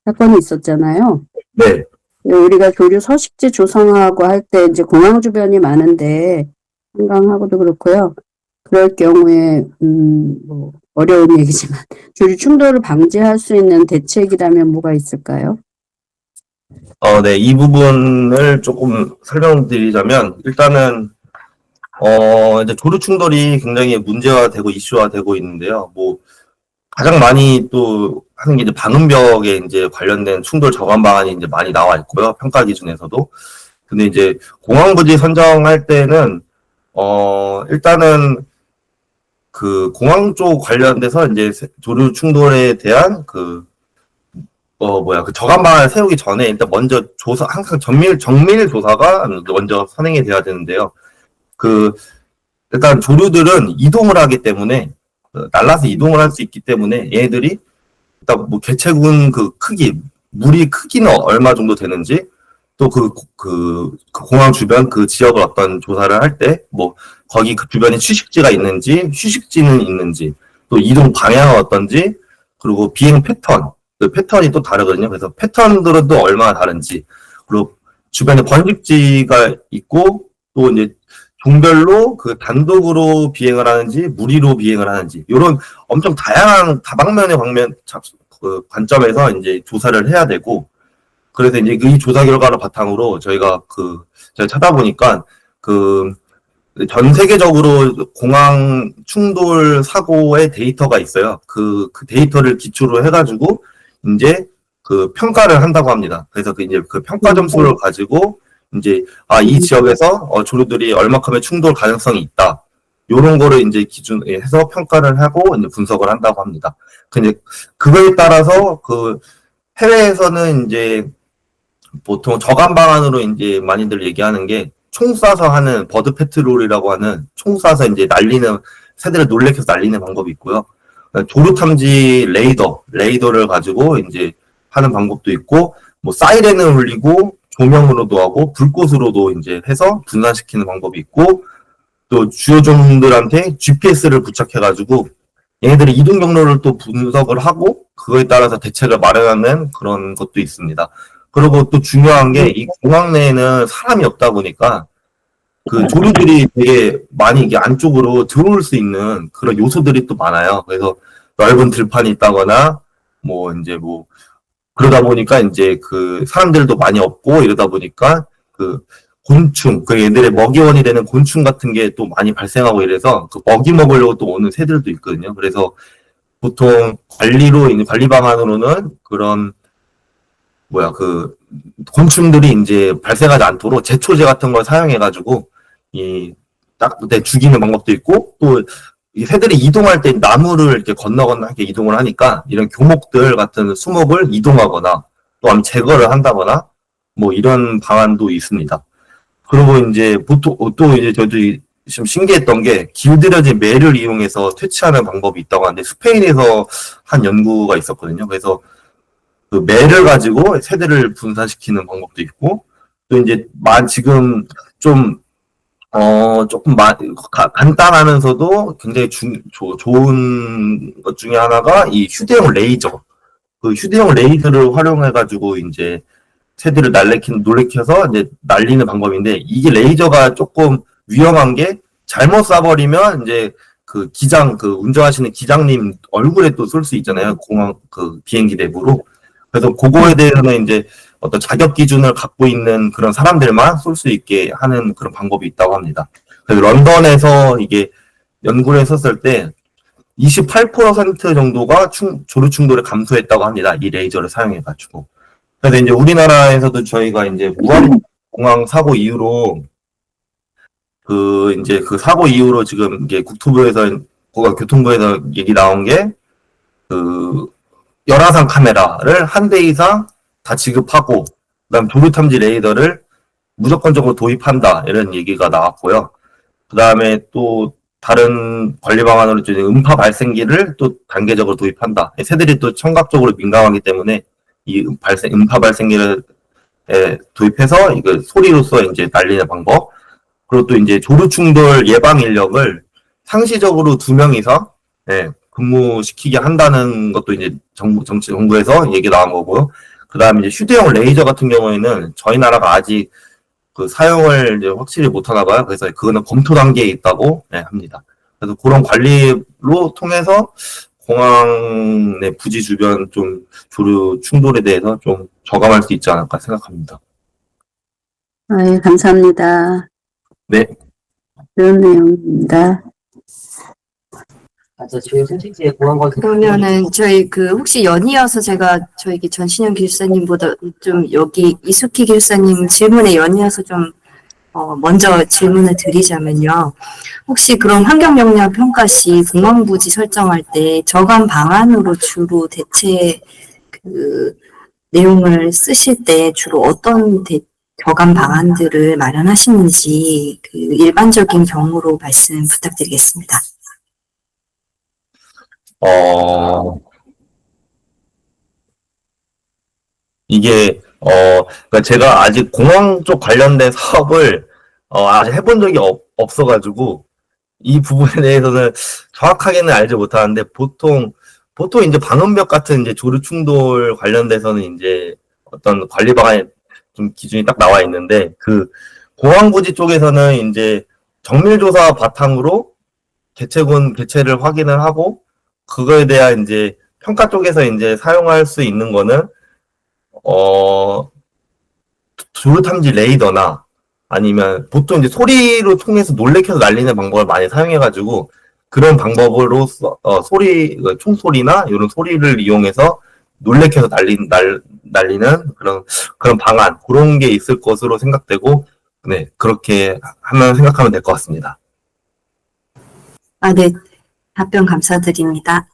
사건이 있었잖아요. 네. 우리가 조류 서식지 조성하고 할 때 이제 공항 주변이 많은데, 한강하고도 그렇고요. 그럴 경우에, 뭐, 어려운 얘기지만, 조류 충돌을 방지할 수 있는 대책이라면 뭐가 있을까요? 네, 이 부분을 조금 설명드리자면, 일단은, 이제 조류 충돌이 굉장히 문제화되고 이슈화되고 있는데요. 뭐, 가장 많이 또 하는 게 이제 방음벽에 이제 관련된 충돌 저감 방안이 이제 많이 나와 있고요. 평가 기준에서도. 근데 이제 공항부지 선정할 때는, 일단은 그 공항 쪽 관련돼서 이제 조류 충돌에 대한 그 저감 방안을 세우기 전에 일단 먼저 항상 정밀 조사가 먼저 선행이 돼야 되는데요. 일단 조류들은 이동을 하기 때문에, 날라서 이동을 할 수 있기 때문에 얘네들이 일단 뭐 개체군 그 크기, 물이 크기는 얼마 정도 되는지, 또 그 공항 주변 그 지역을 어떤 조사를 할 때, 뭐, 거기 그 주변에 취식지가 있는지, 휴식지는 있는지, 또 이동 방향은 어떤지, 그리고 비행 패턴, 그 패턴이 또 다르거든요. 그래서 패턴들은 또 얼마나 다른지, 그리고 주변에 번식지가 있고, 또 이제 종별로 그 단독으로 비행을 하는지, 무리로 비행을 하는지, 이런 엄청 다양한 다방면의 그 관점에서 이제 조사를 해야 되고, 그래서 이제 이 조사 결과를 바탕으로 제가 찾아보니까 전 세계적으로 공항 충돌 사고의 데이터가 있어요. 그 데이터를 기초로 해가지고 이제 그 평가를 한다고 합니다. 그래서 이제 그 평가 점수를 가지고 이제 이 지역에서 조류들이 얼마큼의 충돌 가능성이 있다. 요런 거를 이제 기준해서 평가를 하고 이제 분석을 한다고 합니다. 근데 그거에 따라서 그 해외에서는 이제 보통 저감 방안으로 이제 많이들 얘기하는 게 총 쏴서 하는 버드 패트롤이라고 하는 총 쏴서 이제 새들을 놀래켜서 날리는 방법이 있고요. 조류 탐지 레이더를 가지고 이제 하는 방법도 있고, 뭐 사이렌을 울리고 조명으로도 하고 불꽃으로도 이제 해서 분산시키는 방법이 있고, 또 주요 종들한테 GPS를 부착해가지고 얘네들의 이동 경로를 또 분석을 하고 그거에 따라서 대책을 마련하는 그런 것도 있습니다. 그리고 또 중요한 게 이 공항 내에는 사람이 없다 보니까 그 조류들이 되게 많이 이게 안쪽으로 들어올 수 있는 그런 요소들이 또 많아요. 그래서 넓은 들판이 있다거나 뭐 이제 뭐 그러다 보니까 이제 그 사람들도 많이 없고 이러다 보니까 그 곤충, 그 얘들의 먹이원이 되는 곤충 같은 게 또 많이 발생하고 이래서 그 먹이 먹으려고 또 오는 새들도 있거든요. 그래서 보통 관리 방안으로는 그런 그 곤충들이 이제 발생하지 않도록 제초제 같은 걸 사용해가지고 딱 죽이는 방법도 있고, 또 이 새들이 이동할 때 나무를 이렇게 건너건너 이렇게 이동을 하니까 이런 교목들 같은 수목을 이동하거나 또 아니면 제거를 한다거나 뭐 이런 방안도 있습니다. 그리고 이제 보통 또 이제 저도 좀 신기했던 게 길들여진 매를 이용해서 퇴치하는 방법이 있다고 하는데 스페인에서 한 연구가 있었거든요. 그래서 그 매를 가지고 새들을 분산시키는 방법도 있고, 또 이제 지금 좀 조금 간단하면서도 굉장히 좋은 것 중에 하나가 이 휴대용 레이저. 그 휴대용 레이저를 활용해가지고 이제 새들을 놀래켜서 이제 날리는 방법인데, 이게 레이저가 조금 위험한 게 잘못 쏴버리면 이제 그 운전하시는 기장님 얼굴에 또 쏠 수 있잖아요. 공항 비행기 내부로. 그래서 그거에 대해서는 이제 어떤 자격 기준을 갖고 있는 그런 사람들만 쏠 수 있게 하는 그런 방법이 있다고 합니다. 그래서 런던에서 이게 연구를 했었을 때 28% 정도가 조류 충돌을 감소했다고 합니다. 이 레이저를 사용해가지고. 그래서 이제 우리나라에서도 저희가 이제 무한 공항 사고 이후로 이제 그 사고 이후로 지금 이게 교통부에서 얘기 나온 게 열화상 카메라를 한 대 이상 다 지급하고, 그다음 조류 탐지 레이더를 무조건적으로 도입한다, 이런 얘기가 나왔고요. 그다음에 또 다른 관리 방안으로 음파 발생기를 또 단계적으로 도입한다. 새들이 또 청각적으로 민감하기 때문에 이 음파 발생기를 도입해서 이거 소리로서 이제 날리는 방법. 그리고 또 이제 조류 충돌 예방 인력을 상시적으로 2명 이상 근무시키게 한다는 것도 이제 정부에서 얘기 나온 거고요. 그다음에 이제 휴대용 레이저 같은 경우에는 저희 나라가 아직 그 사용을 이제 확실히 못 하나 봐요. 그래서 그거는 검토 단계에 있다고 네, 합니다. 그래서 그런 관리로 통해서 공항 내 부지 주변 좀 조류 충돌에 대해서 좀 저감할 수 있지 않을까 생각합니다. 네, 감사합니다. 네. 좋은 내용입니다. 맞아, 주요 선택지에 공항과 그러면은 저희 그 혹시 연이어서 제가 저희 전신현 기술사님보다 좀 여기 이수키 기술사님 질문에 연이어서 좀 먼저 질문을 드리자면요. 혹시 그런 환경 영향 평가 시 공항 부지 설정할 때 저감 방안으로 주로 대체 그 내용을 쓰실 때 주로 어떤 저감 방안들을 마련하시는지 그 일반적인 경우로 말씀 부탁드리겠습니다. 이게, 그러니까 제가 아직 공항 쪽 관련된 사업을, 아직 해본 적이 없어가지고, 이 부분에 대해서는 정확하게는 알지 못하는데, 보통 이제 방음벽 같은 이제 조류 충돌 관련돼서는 이제 어떤 관리 방안이 좀 기준이 딱 나와 있는데, 그 공항 부지 쪽에서는 이제 정밀조사 바탕으로 개체를 확인을 하고, 그거에 대한 이제 평가 쪽에서 이제 사용할 수 있는 거는 조류 탐지 레이더나 아니면 보통 이제 소리로 통해서 놀래켜서 날리는 방법을 많이 사용해가지고 그런 방법으로 소리 총소리나 이런 소리를 이용해서 놀래켜서 날리는 그런 방안 그런 게 있을 것으로 생각되고 네 그렇게 생각하면 될 것 같습니다. 아, 네. 답변 감사드립니다.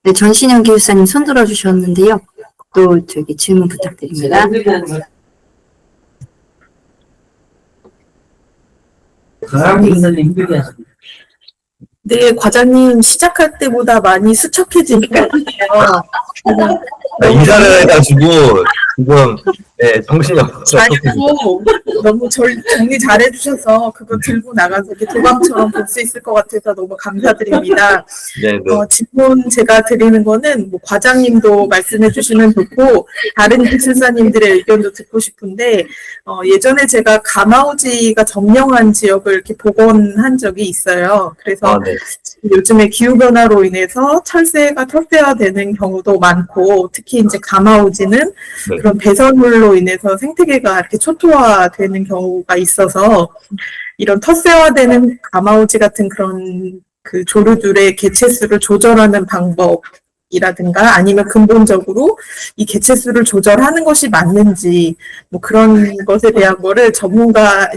네, 전신현 기술사님 손 들어주셨는데요. 또 저기 질문 부탁드립니다. 네, 과장님 시작할 때보다 많이 수척해진 것 같아요. 이사를 해가지고 지금 네, 정신이 없어서 아니고 너무 정리 잘해주셔서 그거 들고 나가서 이렇게 도감처럼 볼 수 있을 것 같아서 너무 감사드립니다. 네, 네. 질문 제가 드리는 거는 뭐 과장님도 말씀해 주시면 좋고 다른 기술사님들의 의견도 듣고 싶은데 예전에 제가 가마우지가 점령한 지역을 이렇게 복원한 적이 있어요. 그래서 네. 요즘에 기후변화로 인해서 철새가 텃새화되는 경우도 많고 특히 이제 가마우지는 네. 그런 배설물로 인해서 생태계가 이렇게 초토화되는 경우가 있어서 이런 텃새화되는 가마우지 같은 그런 그 조류들의 개체수를 조절하는 방법이라든가 아니면 근본적으로 이 개체수를 조절하는 것이 맞는지 뭐 그런 것에 대한 거를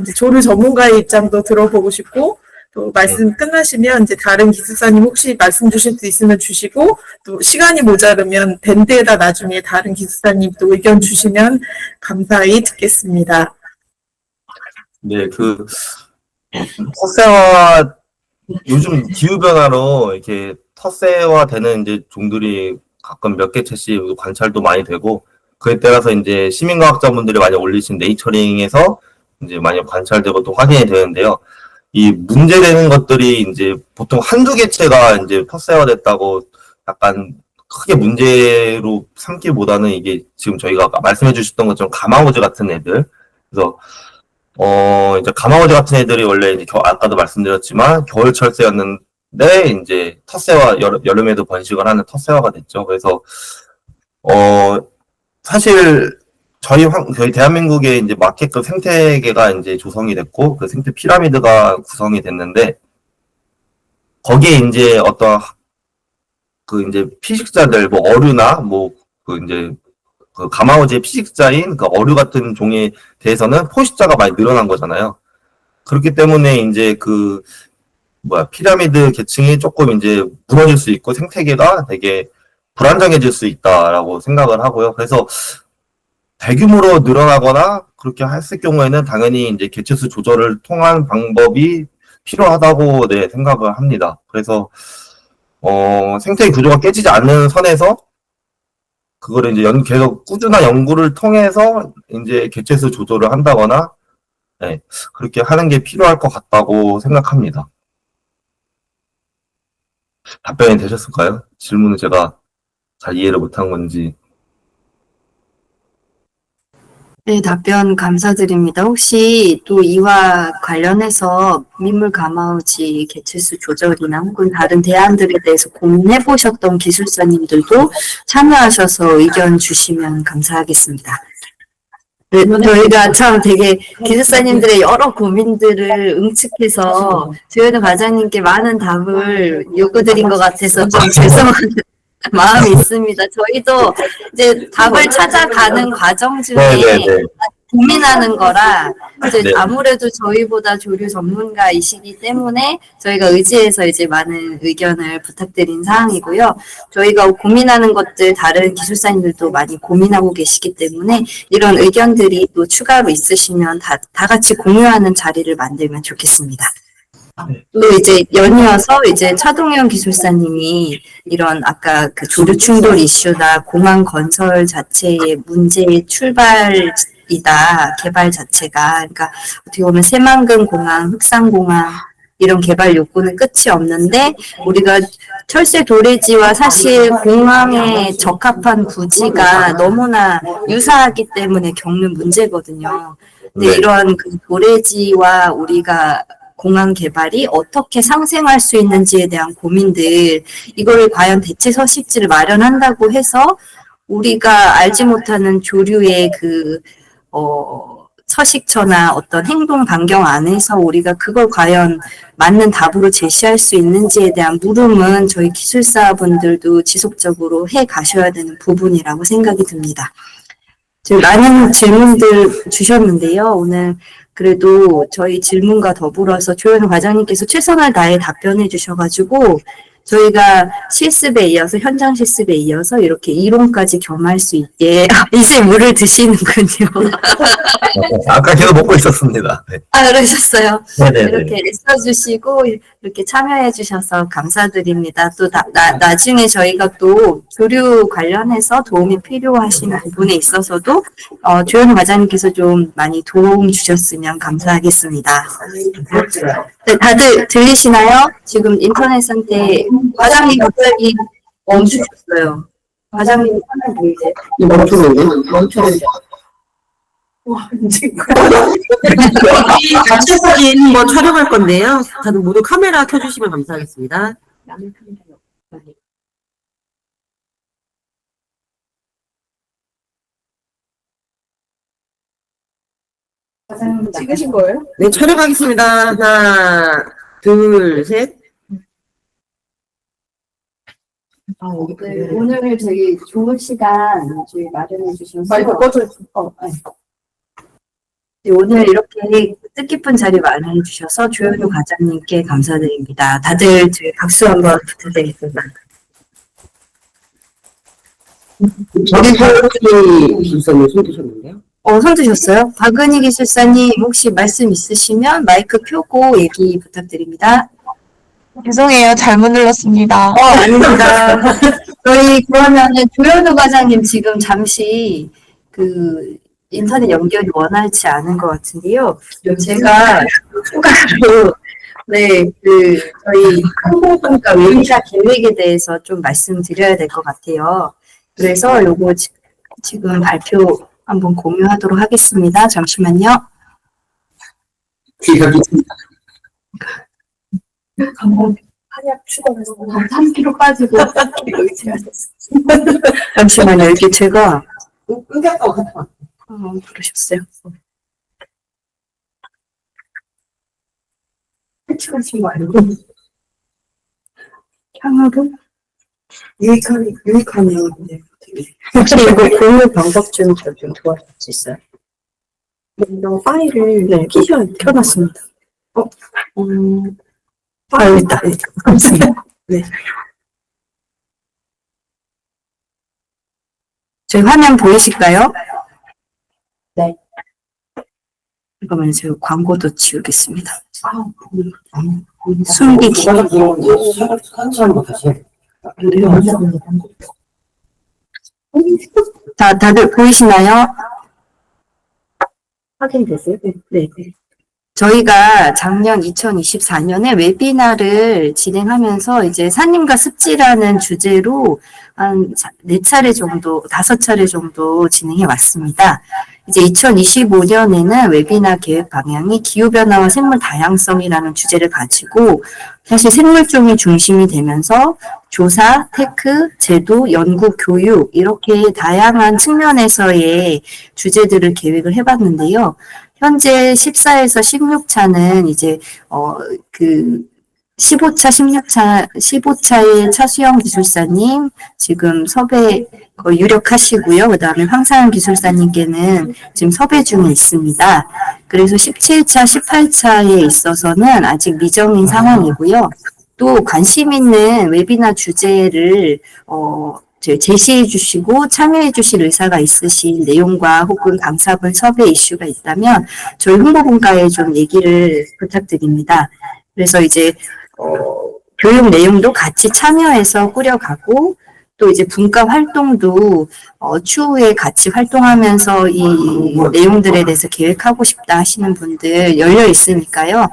이제 조류 전문가의 입장도 들어보고 싶고 또 말씀 끝나시면 이제 다른 기술사님 혹시 말씀 주실 수 있으면 주시고 또 시간이 모자르면 밴드에다 나중에 다른 기술사님 또 의견 주시면 감사히 듣겠습니다. 네, 텃새화 요즘 기후변화로 이렇게 텃새화되는 이제 종들이 가끔 몇 개체씩 관찰도 많이 되고 그에 따라서 이제 시민과학자분들이 많이 올리신 네이처링에서 이제 많이 관찰되고 또 확인이 되는데요. 이 문제되는 것들이 이제 보통 한두 개체가 이제 텃새화됐다고 약간 크게 문제로 삼기보다는 이게 지금 저희가 아까 말씀해 주셨던 것처럼 가마우지 같은 애들 그래서 이제 가마우지 같은 애들이 원래 이제 아까도 말씀드렸지만 겨울 철새였는데 이제 텃새화 여름에도 번식을 하는 텃새화가 됐죠. 그래서 사실 저희 대한민국에 이제 맞게끔 생태계가 이제 조성이 됐고 그 생태 피라미드가 구성이 됐는데 거기에 이제 어떤 그 이제 피식자들 뭐 어류나 뭐 그 이제 그 가마우지의 피식자인 그 어류 같은 종에 대해서는 포식자가 많이 늘어난 거잖아요. 그렇기 때문에 이제 피라미드 계층이 조금 이제 무너질 수 있고 생태계가 되게 불안정해질 수 있다라고 생각을 하고요. 그래서 대규모로 늘어나거나 그렇게 했을 경우에는 당연히 이제 개체수 조절을 통한 방법이 필요하다고 네, 생각을 합니다. 그래서 생태 구조가 깨지지 않는 선에서 그거를 이제 계속 꾸준한 연구를 통해서 이제 개체수 조절을 한다거나 네, 그렇게 하는 게 필요할 것 같다고 생각합니다. 답변이 되셨을까요? 질문을 제가 잘 이해를 못한 건지. 네, 답변 감사드립니다. 혹시 또 이와 관련해서 민물 가마우지 개체수 조절이나 혹은 다른 대안들에 대해서 고민해 보셨던 기술사님들도 참여하셔서 의견 주시면 감사하겠습니다. 네, 저희가 참 되게 기술사님들의 여러 고민들을 응축해서 조현우 과장님께 많은 답을 요구드린 것 같아서 좀 죄송한 마음이 있습니다. 저희도 이제 답을 찾아가는 과정 중에 네네네. 고민하는 거라 이제 네. 아무래도 저희보다 조류 전문가이시기 때문에 저희가 의지해서 이제 많은 의견을 부탁드린 사항이고요. 저희가 고민하는 것들 다른 기술사님들도 많이 고민하고 계시기 때문에 이런 의견들이 또 추가로 있으시면 다 같이 공유하는 자리를 만들면 좋겠습니다. 또 이제 연이어서 이제 차동현 기술사님이 이런 아까 그 조류 충돌 이슈나 공항 건설 자체의 문제의 출발이다, 개발 자체가. 그러니까 어떻게 보면 새만금 공항, 흑산공항 이런 개발 욕구는 끝이 없는데 우리가 철새 도래지와 사실 공항에 적합한 부지가 너무나 유사하기 때문에 겪는 문제거든요. 근데 네. 이런 그 도래지와 우리가 공항 개발이 어떻게 상생할 수 있는지에 대한 고민들, 이거를 과연 대체 서식지를 마련한다고 해서 우리가 알지 못하는 조류의 그, 서식처나 어떤 행동 반경 안에서 우리가 그걸 과연 맞는 답으로 제시할 수 있는지에 대한 물음은 저희 기술사분들도 지속적으로 해 가셔야 되는 부분이라고 생각이 듭니다. 지금 많은 질문들 주셨는데요. 오늘 그래도 저희 질문과 더불어서 조현우 과장님께서 최선을 다해 답변해 주셔가지고 저희가 실습에 이어서 현장 실습에 이어서 이렇게 이론까지 겸할 수 있게 이제 물을 드시는군요. 아까 계속 먹고 있었습니다. 네. 아, 그러셨어요. 네네네. 이렇게 애써주시고 이렇게 참여해 주셔서 감사드립니다. 또 나중에 저희가 또 교류 관련해서 도움이 필요하신 부분에 있어서도 조현우 과장님께서 좀 많이 도움 주셨으면 감사하겠습니다. 네, 다들 들리시나요? 지금 인터넷 상태 과장님 갑자기 멈추셨어요. 과장님 화면 보이세요? 멈추는데? 단체 사진 한번 촬영할 건데요. 다들 모두 카메라 켜주시면 감사하겠습니다. 찍으신 거예요? 네, 촬영하겠습니다. 하나, 둘, 셋. 네, 오늘 되게 좋은 시간 저희 마련해 주셔서 네, 오늘 이렇게 뜻깊은 자리 마련해 주셔서 조현우 과장님께 감사드립니다. 다들 저희 박수 한번 부탁드리겠습니다. 박은희 기술사님 손 드셨는데요? 손 드셨어요? 박은희 기술사님 혹시 말씀 있으시면 마이크 켜고 얘기 부탁드립니다. 죄송해요. 잘못 눌렀습니다. 아닙니다. 저희 그러면은 조현우 과장님 지금 잠시 그 인터넷 연결이 원활치 않은 것 같은데요. 제가 추가로 네, 저희 항공평가 외의사 계획에 대해서 좀 말씀드려야 될 것 같아요. 그래서 요거 지금 발표 한번 공유하도록 하겠습니다. 잠시만요. 한약 추가해서 3kg 빠지고 4kg 제하셨어요. 잠시만요. 이게 제가 그러셨어요. 해치하신 거 알고 향하고 유익하네요. 네. 혹시 이거 공유 방법 좀 도와줄 수 있어요? 이런 파일을 켜놨습니다. 있다. 네. 감사합니다. 네. 저희 화면 보이실까요? 네. 잠깐만요. 제가 광고도 지우겠습니다. 숨기기. 다들 보이시나요? 확인됐어요? 네. 저희가 작년 2024년에 웨비나를 진행하면서 이제 산림과 습지라는 주제로 한 4차례 정도, 5차례 정도 진행해 왔습니다. 이제 2025년에는 웨비나 계획 방향이 기후변화와 생물 다양성이라는 주제를 가지고 사실 생물종이 중심이 되면서 조사, 테크, 제도, 연구, 교육 이렇게 다양한 측면에서의 주제들을 계획을 해봤는데요. 현재 14에서 16차는 이제 15차, 15차의 차수영 기술사님 지금 섭외 거의 유력하시고요. 그 다음에 황사연 기술사님께는 지금 섭외 중에 있습니다. 그래서 17차, 18차에 있어서는 아직 미정인 상황이고요. 또 관심 있는 웨비나 주제를 제시해 주시고 참여해 주실 의사가 있으신 내용과 혹은 강사분 섭외 이슈가 있다면 저희 홍보분과에 좀 얘기를 부탁드립니다. 그래서 이제 교육 내용도 같이 참여해서 꾸려가고 또 이제 분과 활동도 추후에 같이 활동하면서 이 내용들에 대해서 계획하고 싶다 하시는 분들 열려 있으니까요.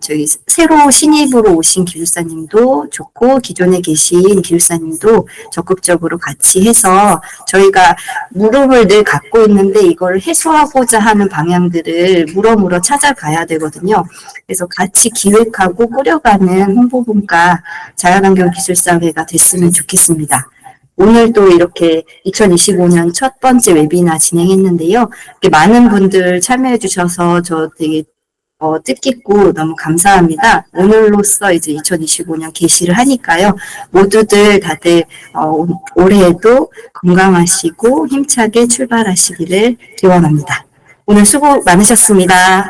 저희 새로 신입으로 오신 기술사님도 좋고 기존에 계신 기술사님도 적극적으로 같이 해서 저희가 물음을 늘 갖고 있는데 이걸 해소하고자 하는 방향들을 물어물어 찾아가야 되거든요. 그래서 같이 기획하고 꾸려가는 홍보분과 자연환경기술사회가 됐으면 좋겠습니다. 오늘 또 이렇게 2025년 첫 번째 웨비나 진행했는데요. 많은 분들 참여해 주셔서 저 되게 뜻깊고 너무 감사합니다. 오늘로써 이제 2025년 개시를 하니까요. 모두들 다들 올해에도 건강하시고 힘차게 출발하시기를 기원합니다. 오늘 수고 많으셨습니다.